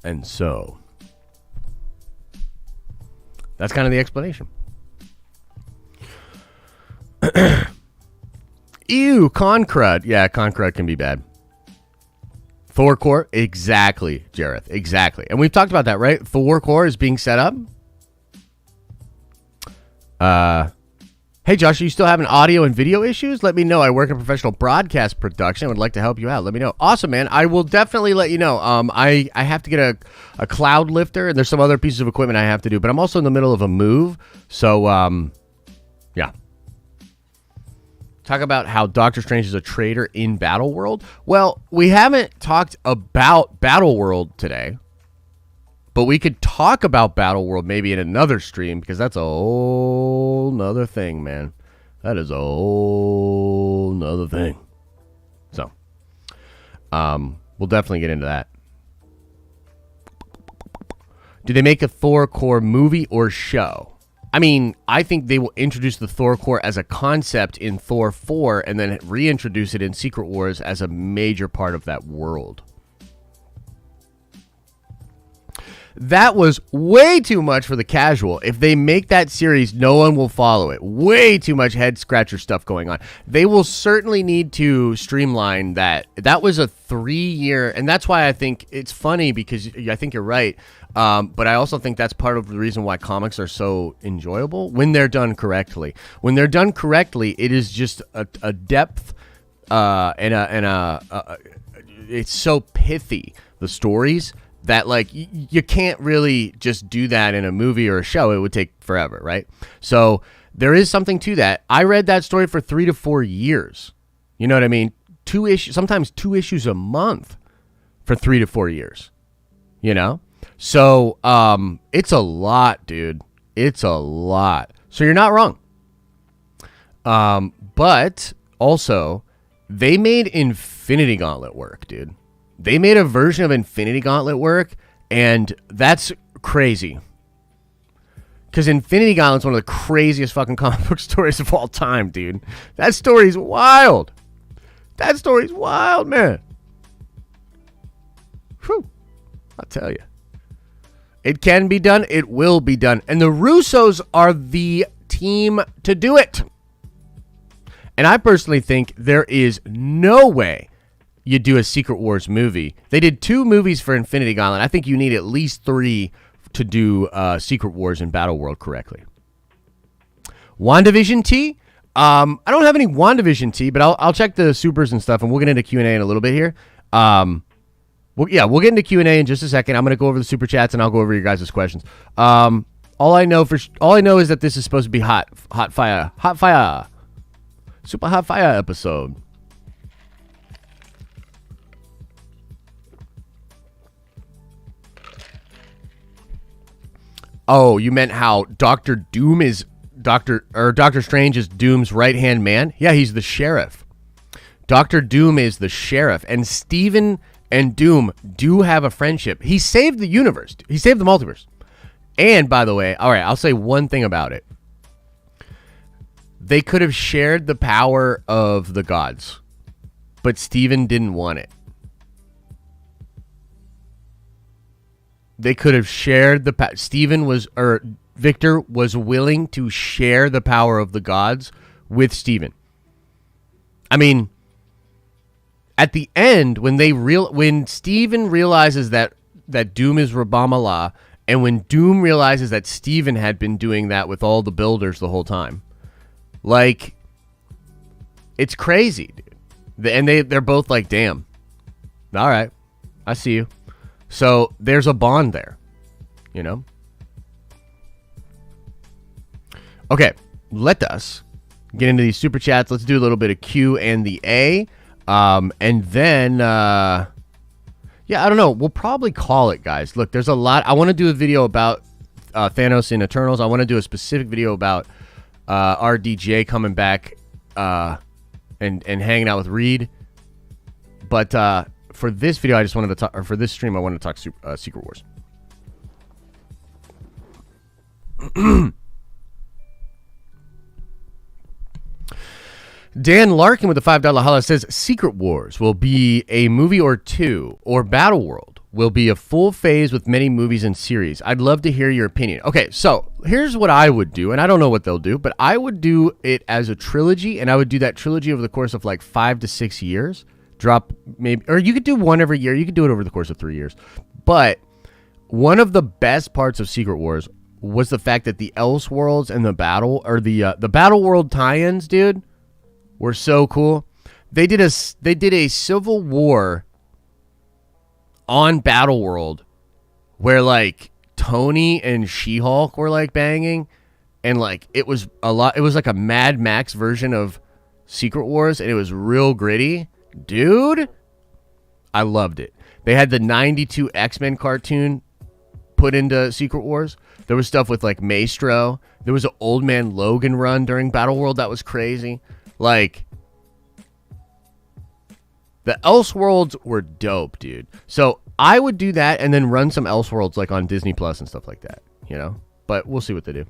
S1: And so, that's kind of the explanation. Ew, Concrud. Yeah, Concrud can be bad. Thor Core, exactly, Jareth, exactly. And we've talked about that, right? Thor Core is being set up. Hey, Josh, are you still having audio and video issues? Let me know. I work in professional broadcast production. I would like to help you out. Let me know. Awesome, man. I will definitely let you know. I have to get a cloud lifter, and there's some other pieces of equipment I have to do, but I'm also in the middle of a move. So, yeah. Talk about how Doctor Strange is a traitor in Battleworld. Well, we haven't talked about Battleworld today, but we could talk about Battleworld maybe in another stream, because that's a whole nother thing, man. That is a whole nother thing. So, we'll definitely get into that. Do they make a Thor Core movie or show? I mean, I think they will introduce the Thor Core as a concept in Thor 4 and then reintroduce it in Secret Wars as a major part of that world. That was way too much for the casual. If they make that series, no one will follow it. Way too much head scratcher stuff going on. They will certainly need to streamline that. That was a 3-year, and that's why I think it's funny, because I think you're right. But I also think that's part of the reason why comics are so enjoyable when they're done correctly. When they're done correctly, it is just a depth it's so pithy, the stories, that like you can't really just do that in a movie or a show. It would take forever, right? So there is something to that. I read that story for 3 to 4 years. You know what I mean? 2 issues, sometimes 2 issues a month for 3 to 4 years. You know? So it's a lot, dude. It's a lot. So you're not wrong. But also, they made Infinity Gauntlet work, dude. They made a version of Infinity Gauntlet work, and that's crazy. Because Infinity Gauntlet's one of the craziest fucking comic book stories of all time, dude. That story's wild. That story's wild, man. Whew. I'll tell you. It can be done. It will be done. And the Russos are the team to do it. And I personally think there is no way you do a Secret Wars movie. They did 2 movies for Infinity Gauntlet. I think you need at least 3 to do Secret Wars and Battleworld correctly. WandaVision tea? I don't have any WandaVision tea, but I'll check the supers and stuff, and we'll get into Q&A in a little bit here. We'll get into Q&A in just a second. I'm going to go over the super chats, and I'll go over your guys' questions. All I know is that this is supposed to be hot fire. Super Hot Fire episode. Oh, you meant how Doctor Doom is Doctor Strange is Doom's right-hand man? Yeah, he's the sheriff. Doctor Doom is the sheriff, and Steven and Doom do have a friendship. He saved the universe. He saved the multiverse. And by the way, all right, I'll say one thing about it. They could have shared the power of the gods, but Steven didn't want it. They could have shared the Victor was willing to share the power of the gods with Steven. I mean, at the end, when Steven realizes that Doom is Rabamallah, and when Doom realizes that Steven had been doing that with all the builders the whole time, like, it's crazy, dude. And they're both like, damn, all right, I see you. So there's a bond there, you know? Okay, let us get into these super chats. Let's do a little bit of Q and the A. And then, yeah, I don't know. We'll probably call it, guys. Look, there's a lot. I want to do a video about Thanos in Eternals. I want to do a specific video about RDJ coming back and hanging out with Reed. But for this video, I just wanted to talk, or for this stream, I wanted to talk Secret Wars. Dan Larkin with the $5 holla says Secret Wars will be a movie or two, or Battleworld will be a full phase with many movies and series. I'd love to hear your opinion. Okay, so here's what I would do, and I don't know what they'll do, but I would do it as a trilogy, and I would do that trilogy over the course of like 5 to 6 years. Drop maybe, or you could do one every year. You could do it over the course of 3 years. But one of the best parts of Secret Wars was the fact that the Elseworlds and the Battleworld tie-ins, dude, were so cool. They did a Civil War on Battleworld where like Tony and She-Hulk were like banging, and like it was like a Mad Max version of Secret Wars, and it was real gritty. Dude, I loved it. They had the 92 X-Men cartoon put into Secret Wars. There was stuff with like Maestro. There was an Old Man Logan run during Battleworld that was crazy. Like, the Elseworlds were dope, dude. So I would do that and then run some Elseworlds like on Disney Plus and stuff like that, you know? But we'll see what they do.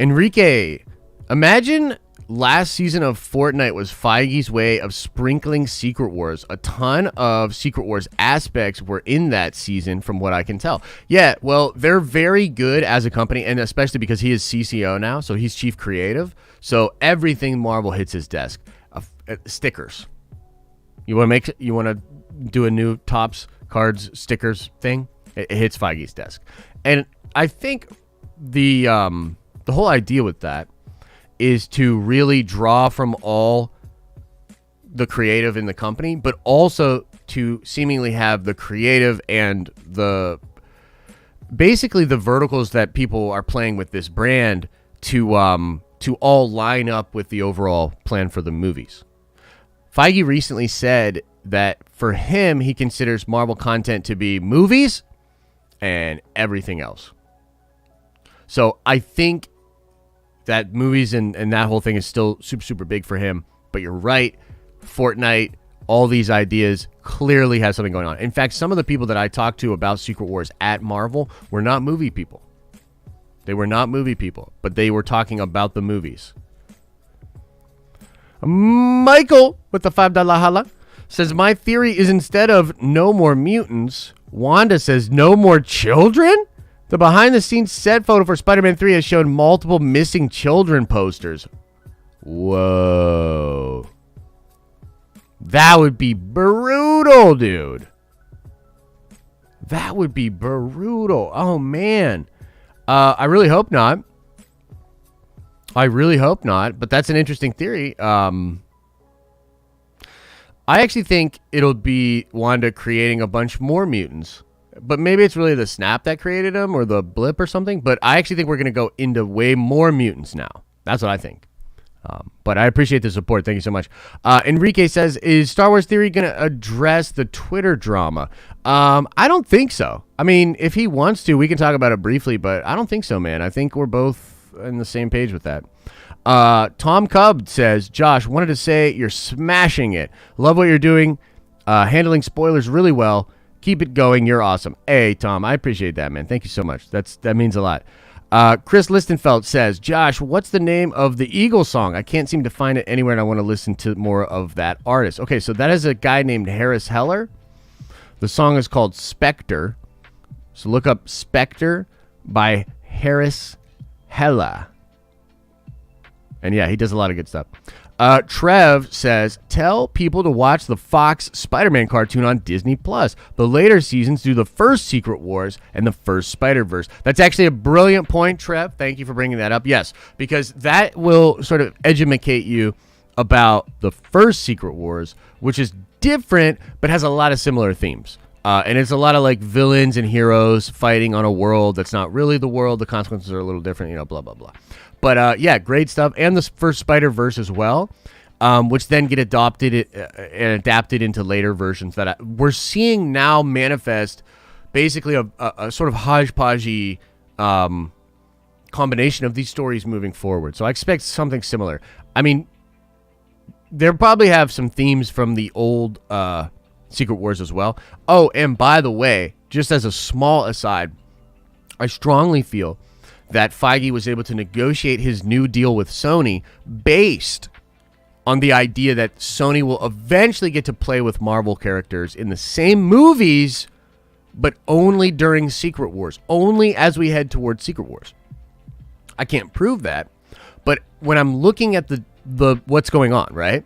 S1: Enrique, imagine last season of Fortnite was Feige's way of sprinkling Secret Wars. A ton of Secret Wars aspects were in that season from what I can tell. Yeah, well, they're very good as a company, and especially because he is CCO now, so he's chief creative. So everything Marvel hits his desk. Stickers. You want to do a new Topps cards stickers thing? It hits Feige's desk. And I think the whole idea with that is to really draw from all the creative in the company, but also to seemingly have the creative and basically the verticals that people are playing with this brand to all line up with the overall plan for the movies. Feige recently said that for him, he considers Marvel content to be movies and everything else. So I think that movies and that whole thing is still super, super big for him. But you're right. Fortnite, all these ideas clearly have something going on. In fact, some of the people that I talked to about Secret Wars at Marvel were not movie people. They were not movie people, but they were talking about the movies. Michael with the $5 holla says, my theory is instead of no more mutants, Wanda says no more children? The behind-the-scenes set photo for Spider-Man 3 has shown multiple missing children posters. Whoa. That would be brutal, dude. That would be brutal. Oh, man. I really hope not. I really hope not, but that's an interesting theory. I actually think it'll be Wanda creating a bunch more mutants. But maybe it's really the snap that created them or the blip or something. But I actually think we're going to go into way more mutants now. That's what I think. But I appreciate the support. Thank you so much. Enrique says, is Star Wars Theory going to address the Twitter drama? I don't think so. I mean, if he wants to, we can talk about it briefly, but I don't think so, man. I think we're both on the same page with that. Tom Cub says, Josh, wanted to say you're smashing it. Love what you're doing. Handling spoilers really well. Keep it going. You're awesome. Hey, Tom, I appreciate that, man. Thank you so much. That means a lot. Chris Listenfeld says, Josh, what's the name of the Eagle song? I can't seem to find it anywhere, and I want to listen to more of that artist. Okay, so that is a guy named Harris Heller. The song is called Spectre. So look up Spectre by Harris Heller. And yeah, he does a lot of good stuff. Trev says, tell people to watch the Fox Spider-Man cartoon on Disney+. The later seasons do the first Secret Wars and the first Spider-Verse. That's actually a brilliant point, Trev. Thank you for bringing that up. Yes, because that will sort of educate you about the first Secret Wars, which is different but has a lot of similar themes. And it's a lot of like villains and heroes fighting on a world that's not really the world. The consequences are a little different, blah, blah, blah. But yeah, great stuff. And the first Spider-Verse as well, which then get adopted and adapted into later versions that we're seeing now manifest basically a sort of hodgepodgey combination of these stories moving forward. So I expect something similar. I mean, they'll probably have some themes from the old Secret Wars as well. Oh, and by the way, just as a small aside, I strongly feel that Feige was able to negotiate his new deal with Sony based on the idea that Sony will eventually get to play with Marvel characters in the same movies, but only during Secret Wars, only as we head towards Secret Wars. I can't prove that, but when I'm looking at the what's going on, right?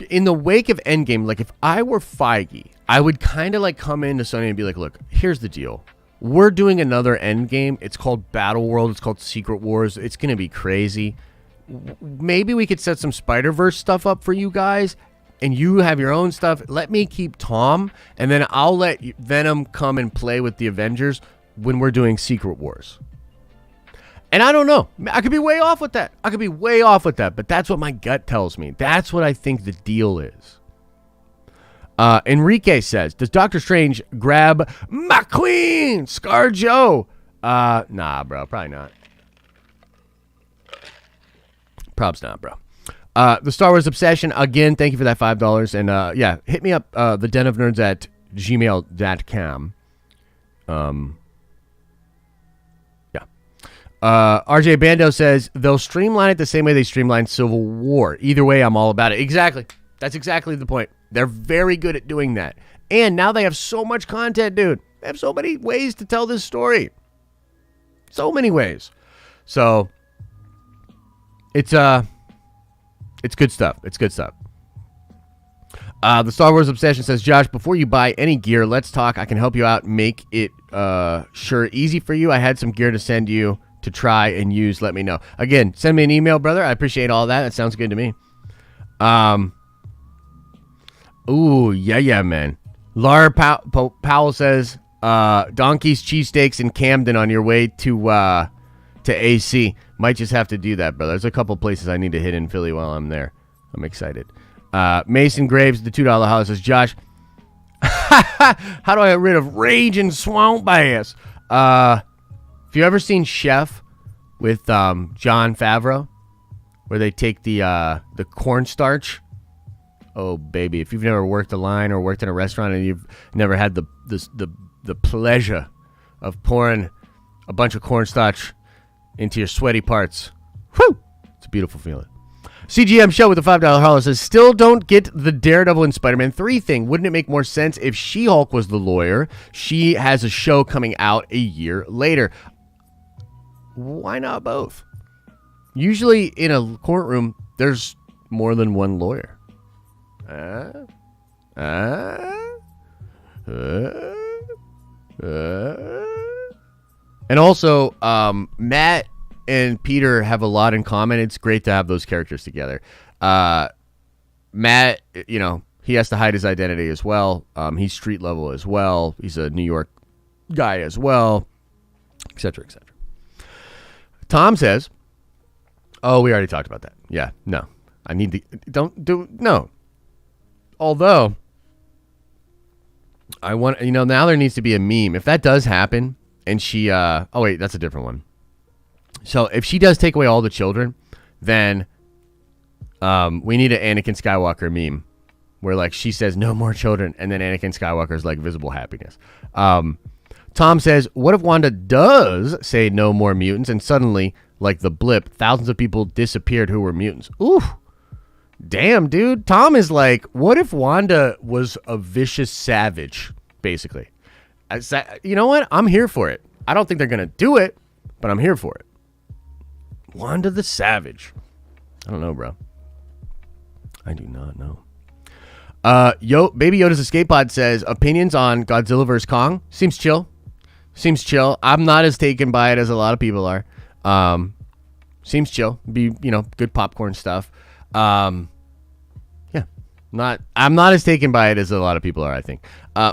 S1: In the wake of Endgame, like if I were Feige, I would kind of like come into Sony and be like, look, here's the deal. We're doing another Endgame. It's called Battleworld. It's called Secret Wars. It's going to be crazy. Maybe we could set some Spider-Verse stuff up for you guys, and you have your own stuff. Let me keep Tom, and then I'll let Venom come and play with the Avengers when we're doing Secret Wars. And I don't know. I could be way off with that. But that's what my gut tells me. That's what I think the deal is. Enrique says, does Doctor Strange grab McQueen? Scar Joe? Nah, bro. Probably not. Probs not, bro. The Star Wars Obsession, again, thank you for that $5. And yeah, hit me up, the den of nerds at gmail.com. Yeah. RJ Bando says, they'll streamline it the same way they streamlined Civil War. Either way, I'm all about it. Exactly. That's exactly the point. They're very good at doing that. And now they have so much content, dude. They have so many ways to tell this story. So many ways. So it's good stuff. It's good stuff. The Star Wars Obsession says, Josh, before you buy any gear, let's talk. I can help you out. Make it easy for you. I had some gear to send you to try and use. Let me know. Again, send me an email, brother. I appreciate all that. That sounds good to me. Ooh, yeah, man. Laura Powell says, Donkey's cheesesteaks in Camden on your way to AC. Might just have to do that, brother. There's a couple places I need to hit in Philly while I'm there. I'm excited. Mason Graves, the $2 holler, says, Josh, how do I get rid of rage and swamp bass? Have you ever seen Chef with Jon Favreau, where they take the cornstarch? Oh, baby, if you've never worked a line or worked in a restaurant and you've never had the pleasure of pouring a bunch of cornstarch into your sweaty parts, whew, it's a beautiful feeling. CGM Show with the $5 holler says, still don't get the Daredevil and Spider-Man 3 thing. Wouldn't it make more sense if She-Hulk was the lawyer? She has a show coming out a year later. Why not both? Usually in a courtroom, there's more than one lawyer. And also, Matt and Peter have a lot in common. It's great to have those characters together. Matt, he has to hide his identity as well. He's street level as well. He's a New York guy as well, etc., etc. Tom says, Oh, we already talked about that. Yeah, no. I need to... Don't do... No. Although, I want... now there needs to be a meme. If that does happen, and she... oh, wait, that's a different one. So, if she does take away all the children, then we need an Anakin Skywalker meme where, like, she says, no more children, and then Anakin Skywalker's, like, visible happiness. Tom says, what if Wanda does say no more mutants, and suddenly, like the blip, thousands of people disappeared who were mutants? Ooh. Damn, dude. Tom is like, what if Wanda was a vicious savage, basically? You know what? I'm here for it. I don't think they're going to do it, but I'm here for it. Wanda the Savage. I don't know, bro. I do not know. Baby Yoda's Escape Pod says, opinions on Godzilla vs. Kong? Seems chill. I'm not as taken by it as a lot of people are. Seems chill. Be, good popcorn stuff. I'm not as taken by it as a lot of people are, I think.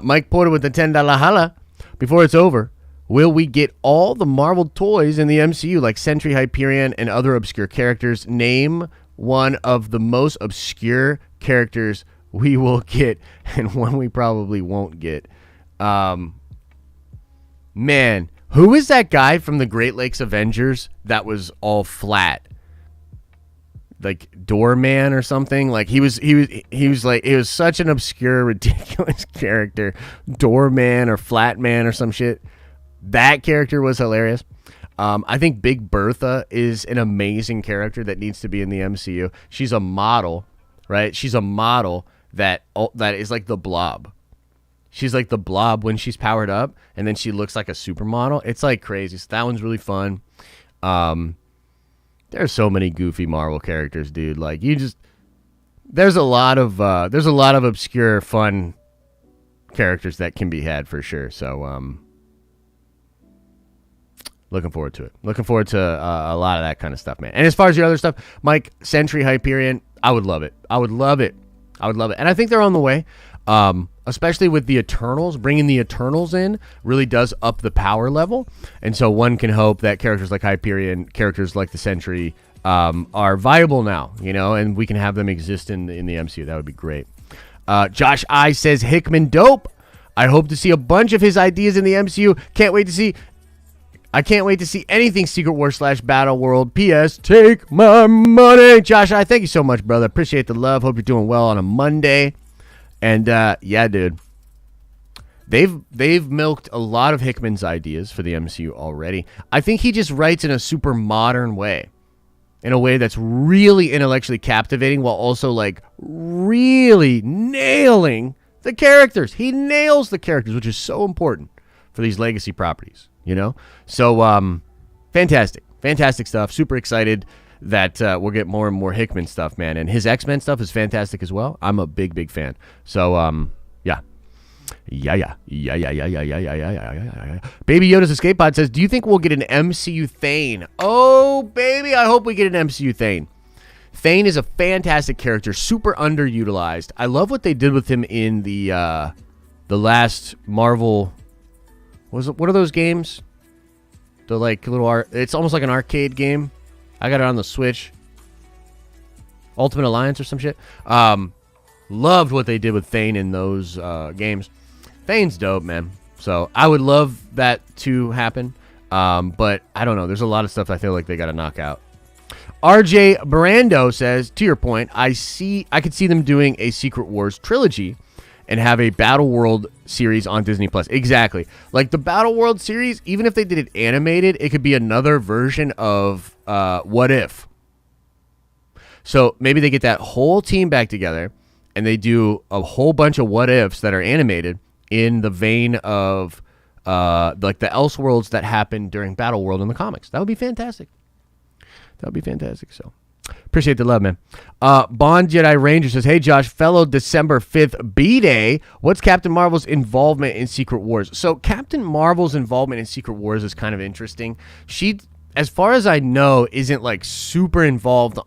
S1: Mike Porter with the $10 holla. Before it's over, will we get all the Marvel toys in the MCU like Sentry, Hyperion, and other obscure characters? Name one of the most obscure characters we will get and one we probably won't get. Man, who is that guy from the Great Lakes Avengers that was all flat? Like Doorman or something? Like he was like, it was such an obscure, ridiculous character. Doorman or Flatman or some shit. That character was hilarious. I think Big Bertha is an amazing character that needs to be in the MCU. She's a model, right? She's a model that is like the Blob. She's like the Blob when she's powered up, and then she looks like a supermodel. It's like crazy. So that one's really fun. There's so many goofy Marvel characters, dude. Like there's a lot of obscure, fun characters that can be had for sure. So, looking forward to it. Looking forward to a lot of that kind of stuff, man. And as far as your other stuff, Mike, Sentry, Hyperion, I would love it. And I think they're on the way. Especially with the Eternals, bringing the Eternals in really does up the power level. And so one can hope that characters like Hyperion, characters like the Sentry, are viable now, and we can have them exist in the MCU. That would be great. Josh I says, Hickman dope. I hope to see a bunch of his ideas in the MCU. I can't wait to see anything Secret Wars / Battleworld. P.S. Take my money. Josh I, thank you so much, brother. Appreciate the love. Hope you're doing well on a Monday. And yeah, dude, they've milked a lot of Hickman's ideas for the MCU already. I think he just writes in a super modern way, in a way that's really intellectually captivating while also like really nailing the characters. He nails the characters, which is so important for these legacy properties, So fantastic stuff. Super excited that we'll get more and more Hickman stuff, man. And his X-Men stuff is fantastic as well. I'm a big fan. So, yeah. Baby Yoda's Escape Pod says, do you think we'll get an MCU Thane? Oh, baby, I hope we get an MCU Thane. Thane is a fantastic character, super underutilized. I love what they did with him in the last Marvel... What are those games? The like little it's almost like an arcade game. I got it on the Switch. Ultimate Alliance or some shit. Loved what they did with Thane in those games. Thane's dope, man. So I would love that to happen. But I don't know. There's a lot of stuff I feel like they got to knock out. RJ Brando says, to your point, I could see them doing a Secret Wars trilogy and have a Battleworld series on Disney+. Exactly. Like the Battleworld series, even if they did it animated, it could be another version of What If. So maybe they get that whole team back together and they do a whole bunch of what ifs that are animated in the vein of like the Elseworlds that happened during Battleworld in the comics. That would be fantastic. So appreciate the love, man. Bond Jedi Ranger says, hey, Josh, fellow December 5th B-Day, what's Captain Marvel's involvement in Secret Wars? So Captain Marvel's involvement in Secret Wars is kind of interesting. She, as far as I know, isn't like super involved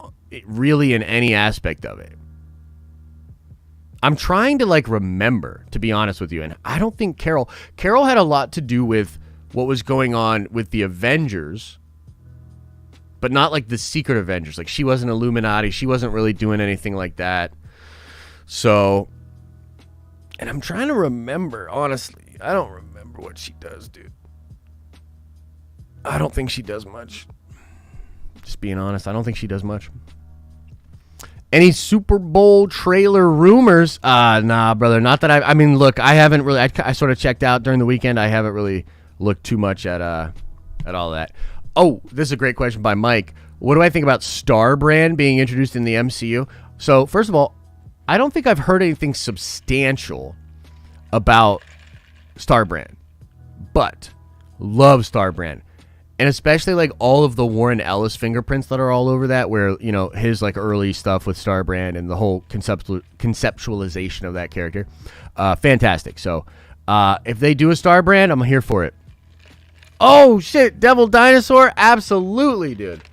S1: really in any aspect of it. I'm trying to like remember, to be honest with you, and I don't think Carol had a lot to do with what was going on with the Avengers. but not like the Secret Avengers. Like, she wasn't Illuminati. She wasn't really doing anything like that. So, and I'm trying to remember, honestly. I don't remember what she does, dude. I don't think she does much. Just being honest, I don't think she does much. Any Super Bowl trailer rumors? Nah, brother. Not that I mean, look, I haven't really. I sort of checked out during the weekend. I haven't really looked too much at all that. Oh, this is a great question by Mike. What do I think about Star Brand being introduced in the MCU? So, first of all, I don't think I've heard anything substantial about Star Brand, but love Star Brand. And especially like all of the Warren Ellis fingerprints that are all over that, where, you know, his like early stuff with Star Brand and the whole conceptualization of that character. Fantastic. So if they do a Star Brand, I'm here for it. Oh, shit. Devil Dinosaur? Absolutely, dude.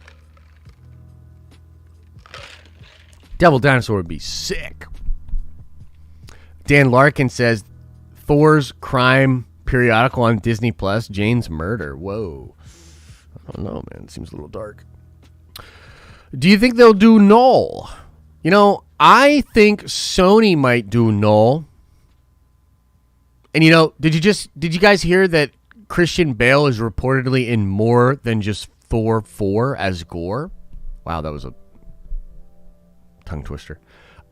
S1: Devil Dinosaur would be sick. Dan Larkin says Thor's crime periodical on Disney Plus, Jane's Murder. Whoa. I don't know, man. It seems a little dark. Do you think they'll do Null? You know, I think Sony might do Null. And, you know, did you guys hear that Christian Bale is reportedly in more than just Thor 4 as Gore? Wow, that was a tongue twister.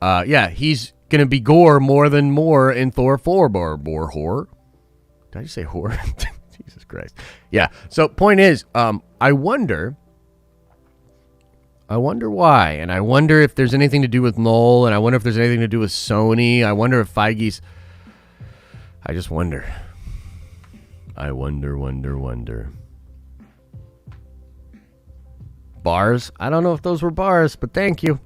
S1: Yeah, he's going to be Gore more than more in Thor 4. More horror. Did I just say horror? Jesus Christ. Yeah. So point is, I wonder why, and I wonder if there's anything to do with Null, and I wonder if there's anything to do with Sony. I wonder if Feige's. I just wonder. I wonder. Bars? I don't know if those were bars, but thank you.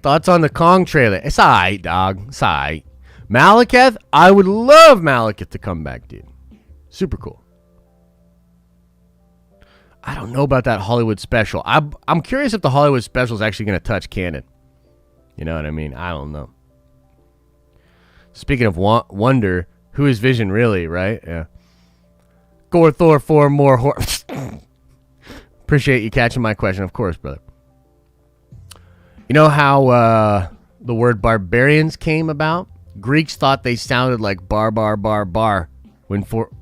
S1: Thoughts on the Kong trailer? It's alright, dog. It's alright. Malekith? I would love Malekith to come back, dude. Super cool. I don't know about that Hollywood special. I'm curious if the Hollywood special is actually going to touch canon. You know what I mean? I don't know. Speaking of wonder, who is Vision really, right? Yeah. Gore Thor 4 more horror. Appreciate you catching my question, of course, brother. You know how the word barbarians came about? Greeks thought they sounded like bar.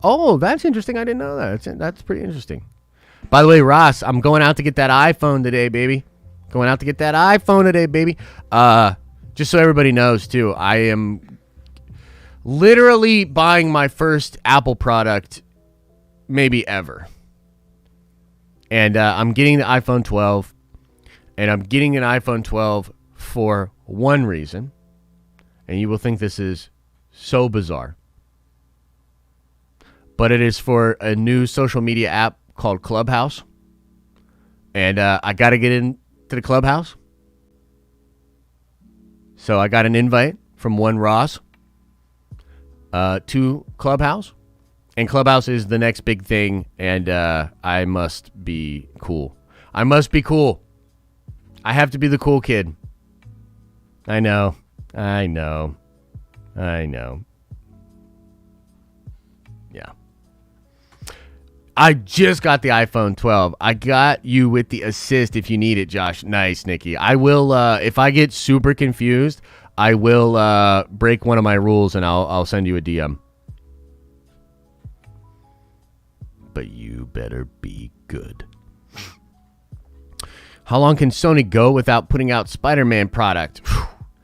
S1: Oh, that's interesting. I didn't know that. That's pretty interesting. By the way, Ross, I'm going out to get that iPhone today, baby. Just so everybody knows, too, I am literally buying my first Apple product maybe ever. And I'm getting the iPhone 12. And I'm getting an iPhone 12 for one reason. And you will think this is so bizarre. But it is for a new social media app called Clubhouse. And I got to get into the Clubhouse. So I got an invite from one Ross to Clubhouse. And Clubhouse is the next big thing. And I must be cool. I have to be the cool kid. I know. Yeah. I just got the iPhone 12. I got you with the assist if you need it, Josh. Nice, Nikki. I will, if I get super confused, I will break one of my rules and I'll send you a DM. But you better be good. How long can Sony go without putting out Spider-Man product?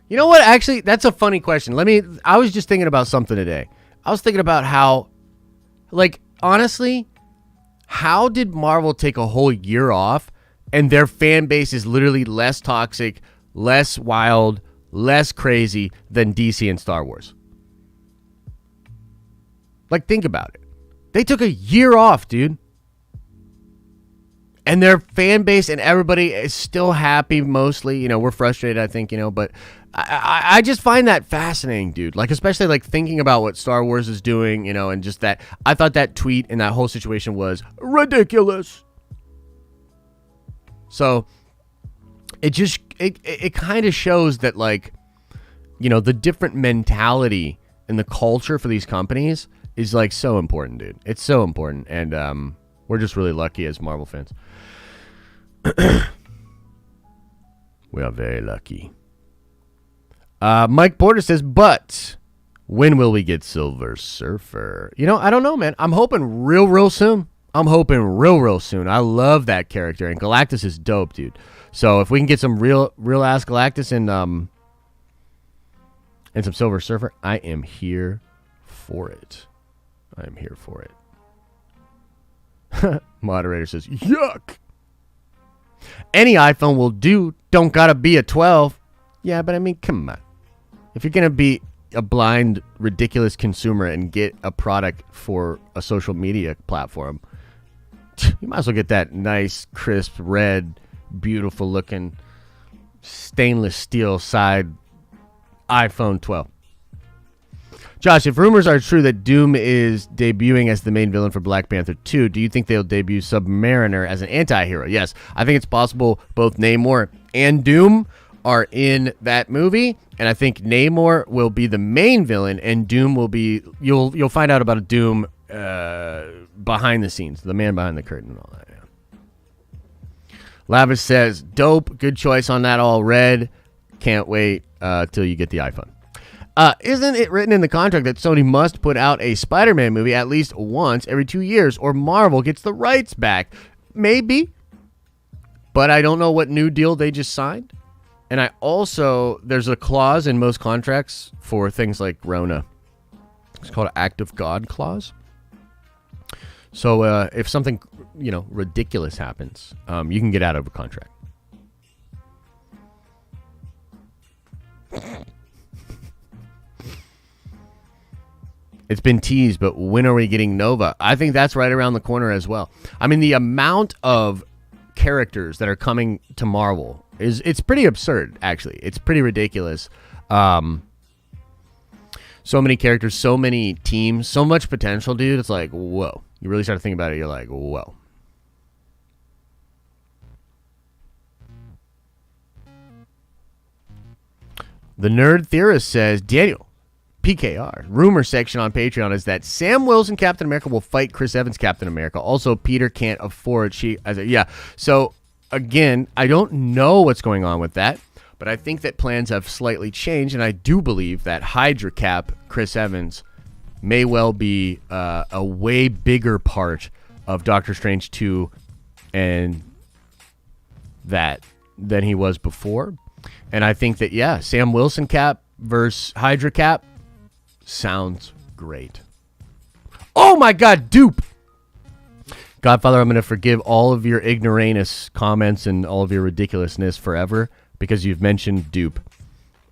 S1: You know what? Actually, that's a funny question. I was just thinking about something today. I was thinking about how, like, honestly, how did Marvel take a whole year off and their fan base is literally less toxic, less wild, less crazy than DC and Star Wars? Like, think about it. They took a year off, dude. And their fan base and everybody is still happy mostly. You know, we're frustrated, I think, you know, but I just find that fascinating, dude. Like, especially like thinking about what Star Wars is doing, you know, and just that. I thought that tweet and that whole situation was ridiculous. So it kind of shows that, like, you know, the different mentality and the culture for these companies is like so important, dude. It's so important. And We're just really lucky as Marvel fans. We are very lucky. Mike Porter says, but when will we get Silver Surfer? You know, I don't know, man. I'm hoping real soon. I love that character, and Galactus is dope, dude. So if we can get some real ass Galactus and some Silver Surfer, I am here for it. Moderator says, yuck. Any iPhone will do. Don't gotta be a 12. Yeah, but I mean, come on. If you're gonna be a blind, ridiculous consumer and get a product for a social media platform, you might as well get that nice, crisp, red, beautiful looking stainless steel side iPhone 12. Josh, if rumors are true that Doom is debuting as the main villain for Black Panther 2, do you think they'll debut Submariner as an anti-hero? Yes, I think it's possible both Namor and Doom are in that movie, and I think Namor will be the main villain, and Doom will be, you'll find out about a Doom behind the scenes, the man behind the curtain and all that. Yeah. Lavis says, dope, good choice on that, all red. Can't wait till you get the iPhone. Isn't it written in the contract that Sony must put out a Spider-Man movie at least once every 2 years, or Marvel gets the rights back? Maybe, but I don't know what new deal they just signed. And I also, there's a clause in most contracts for things like Rona. It's called an Act of God clause. So if something, ridiculous happens, you can get out of a contract. It's been teased, but when are we getting Nova? I think that's right around the corner as well. I mean, the amount of characters that are coming to Marvel it's pretty absurd, actually. It's pretty ridiculous. So many characters, so many teams, so much potential, dude. It's like, whoa. You really start to think about it, you're like, whoa. The Nerd Theorist says, Daniel, PKR, rumor section on Patreon is that Sam Wilson Captain America will fight Chris Evans Captain America. Also, Peter can't afford So, again, I don't know what's going on with that, but I think that plans have slightly changed, and I do believe that Hydra Cap Chris Evans may well be a way bigger part of Doctor Strange 2 and that than he was before. And I think that, Sam Wilson Cap versus Hydra Cap sounds great. Oh my God, dupe! Godfather, I'm going to forgive all of your ignoramus comments and all of your ridiculousness forever because you've mentioned dupe.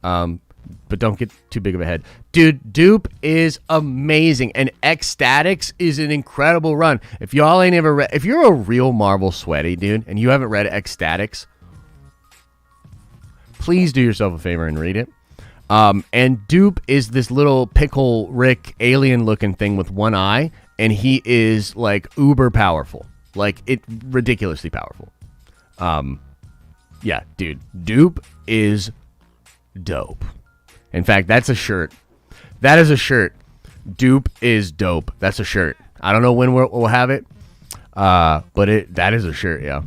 S1: But don't get too big of a head. Dude, dupe is amazing. And Ecstatics is an incredible run. If y'all ain't ever read, if you're a real Marvel sweaty, dude, and you haven't read Ecstatics, please do yourself a favor and read it. And Dupe is this little pickle Rick alien looking thing with one eye, and he is like uber powerful, like ridiculously powerful. Dude, Dupe is dope. In fact, that's a shirt. That is a shirt. Dupe is dope. That's a shirt. I don't know when we'll have it, but that is a shirt. Yeah.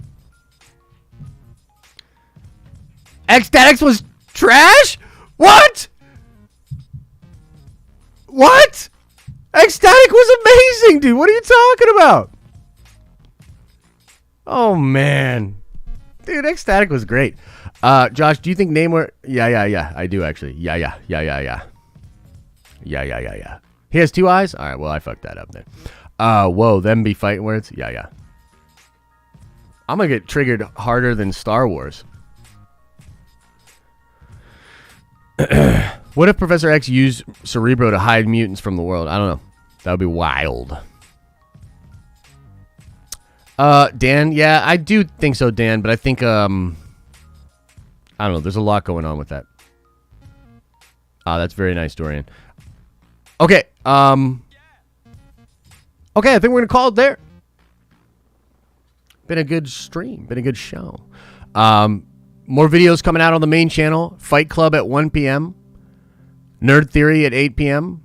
S1: Ecstatics was trash? What? What? Ecstatic was amazing, dude. What are you talking about? Oh, man. Dude, Ecstatic was great. Josh, do you think Namor... Yeah. I do, actually. Yeah. He has two eyes? All right, well, I fucked that up then. Whoa, them be fighting words? Yeah. I'm going to get triggered harder than Star Wars. What if Professor X used Cerebro to hide mutants from the world? I don't know. That would be wild. Dan, yeah, I do think so, Dan, but I think, I don't know. There's a lot going on with that. That's very nice, Dorian. Okay. Okay, I think we're going to call it there. Been a good stream. Been a good show. More videos coming out on the main channel. Fight Club at 1 p.m. Nerd Theory at 8 p.m.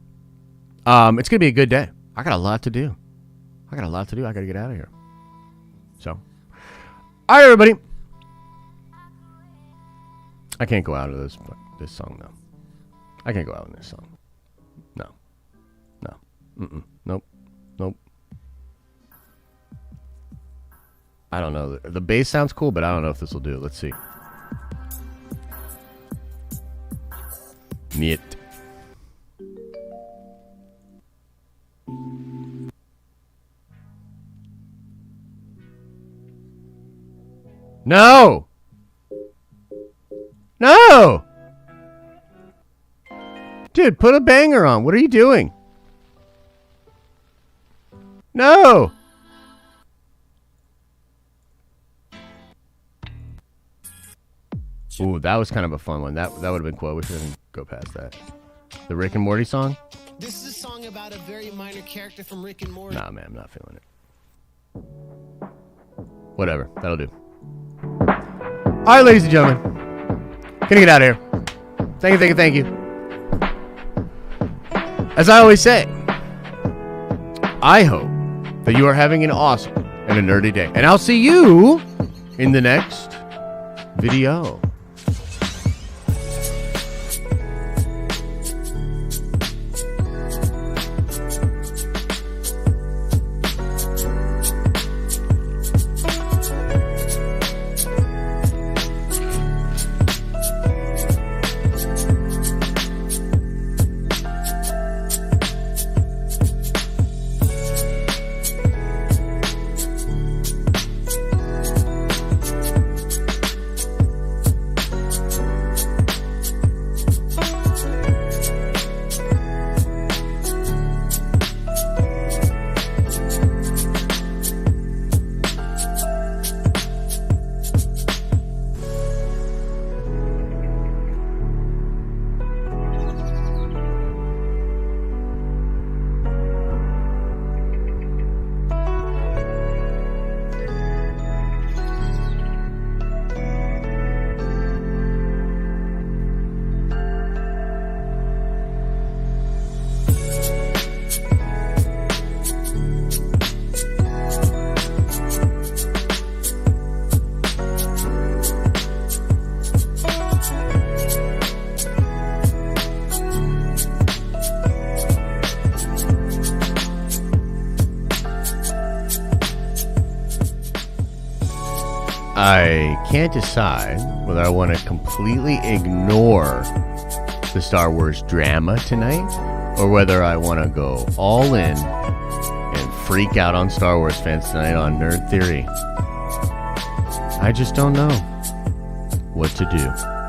S1: It's going to be a good day. I got a lot to do. I got to get out of here. So, all right, everybody. I can't go out of this song, though. I can't go out in this song. No. Nope. I don't know. The bass sounds cool, but I don't know if this will do it. Let's see. Niet. No! No! Dude, put a banger on. What are you doing? No! Ooh, that was kind of a fun one. That would have been cool. We shouldn't go past that. The Rick and Morty song?
S3: This is a song about a very minor character from Rick and Morty.
S1: Nah, man, I'm not feeling it. Whatever. That'll do. All right, ladies and gentlemen. Gonna get out of here. Thank you. As I always say, I hope that you are having an awesome and a nerdy day. And I'll see you in the next video. I can't decide whether I want to completely ignore the Star Wars drama tonight or whether I want to go all in and freak out on Star Wars fans tonight on Nerd Theory. I just don't know what to do.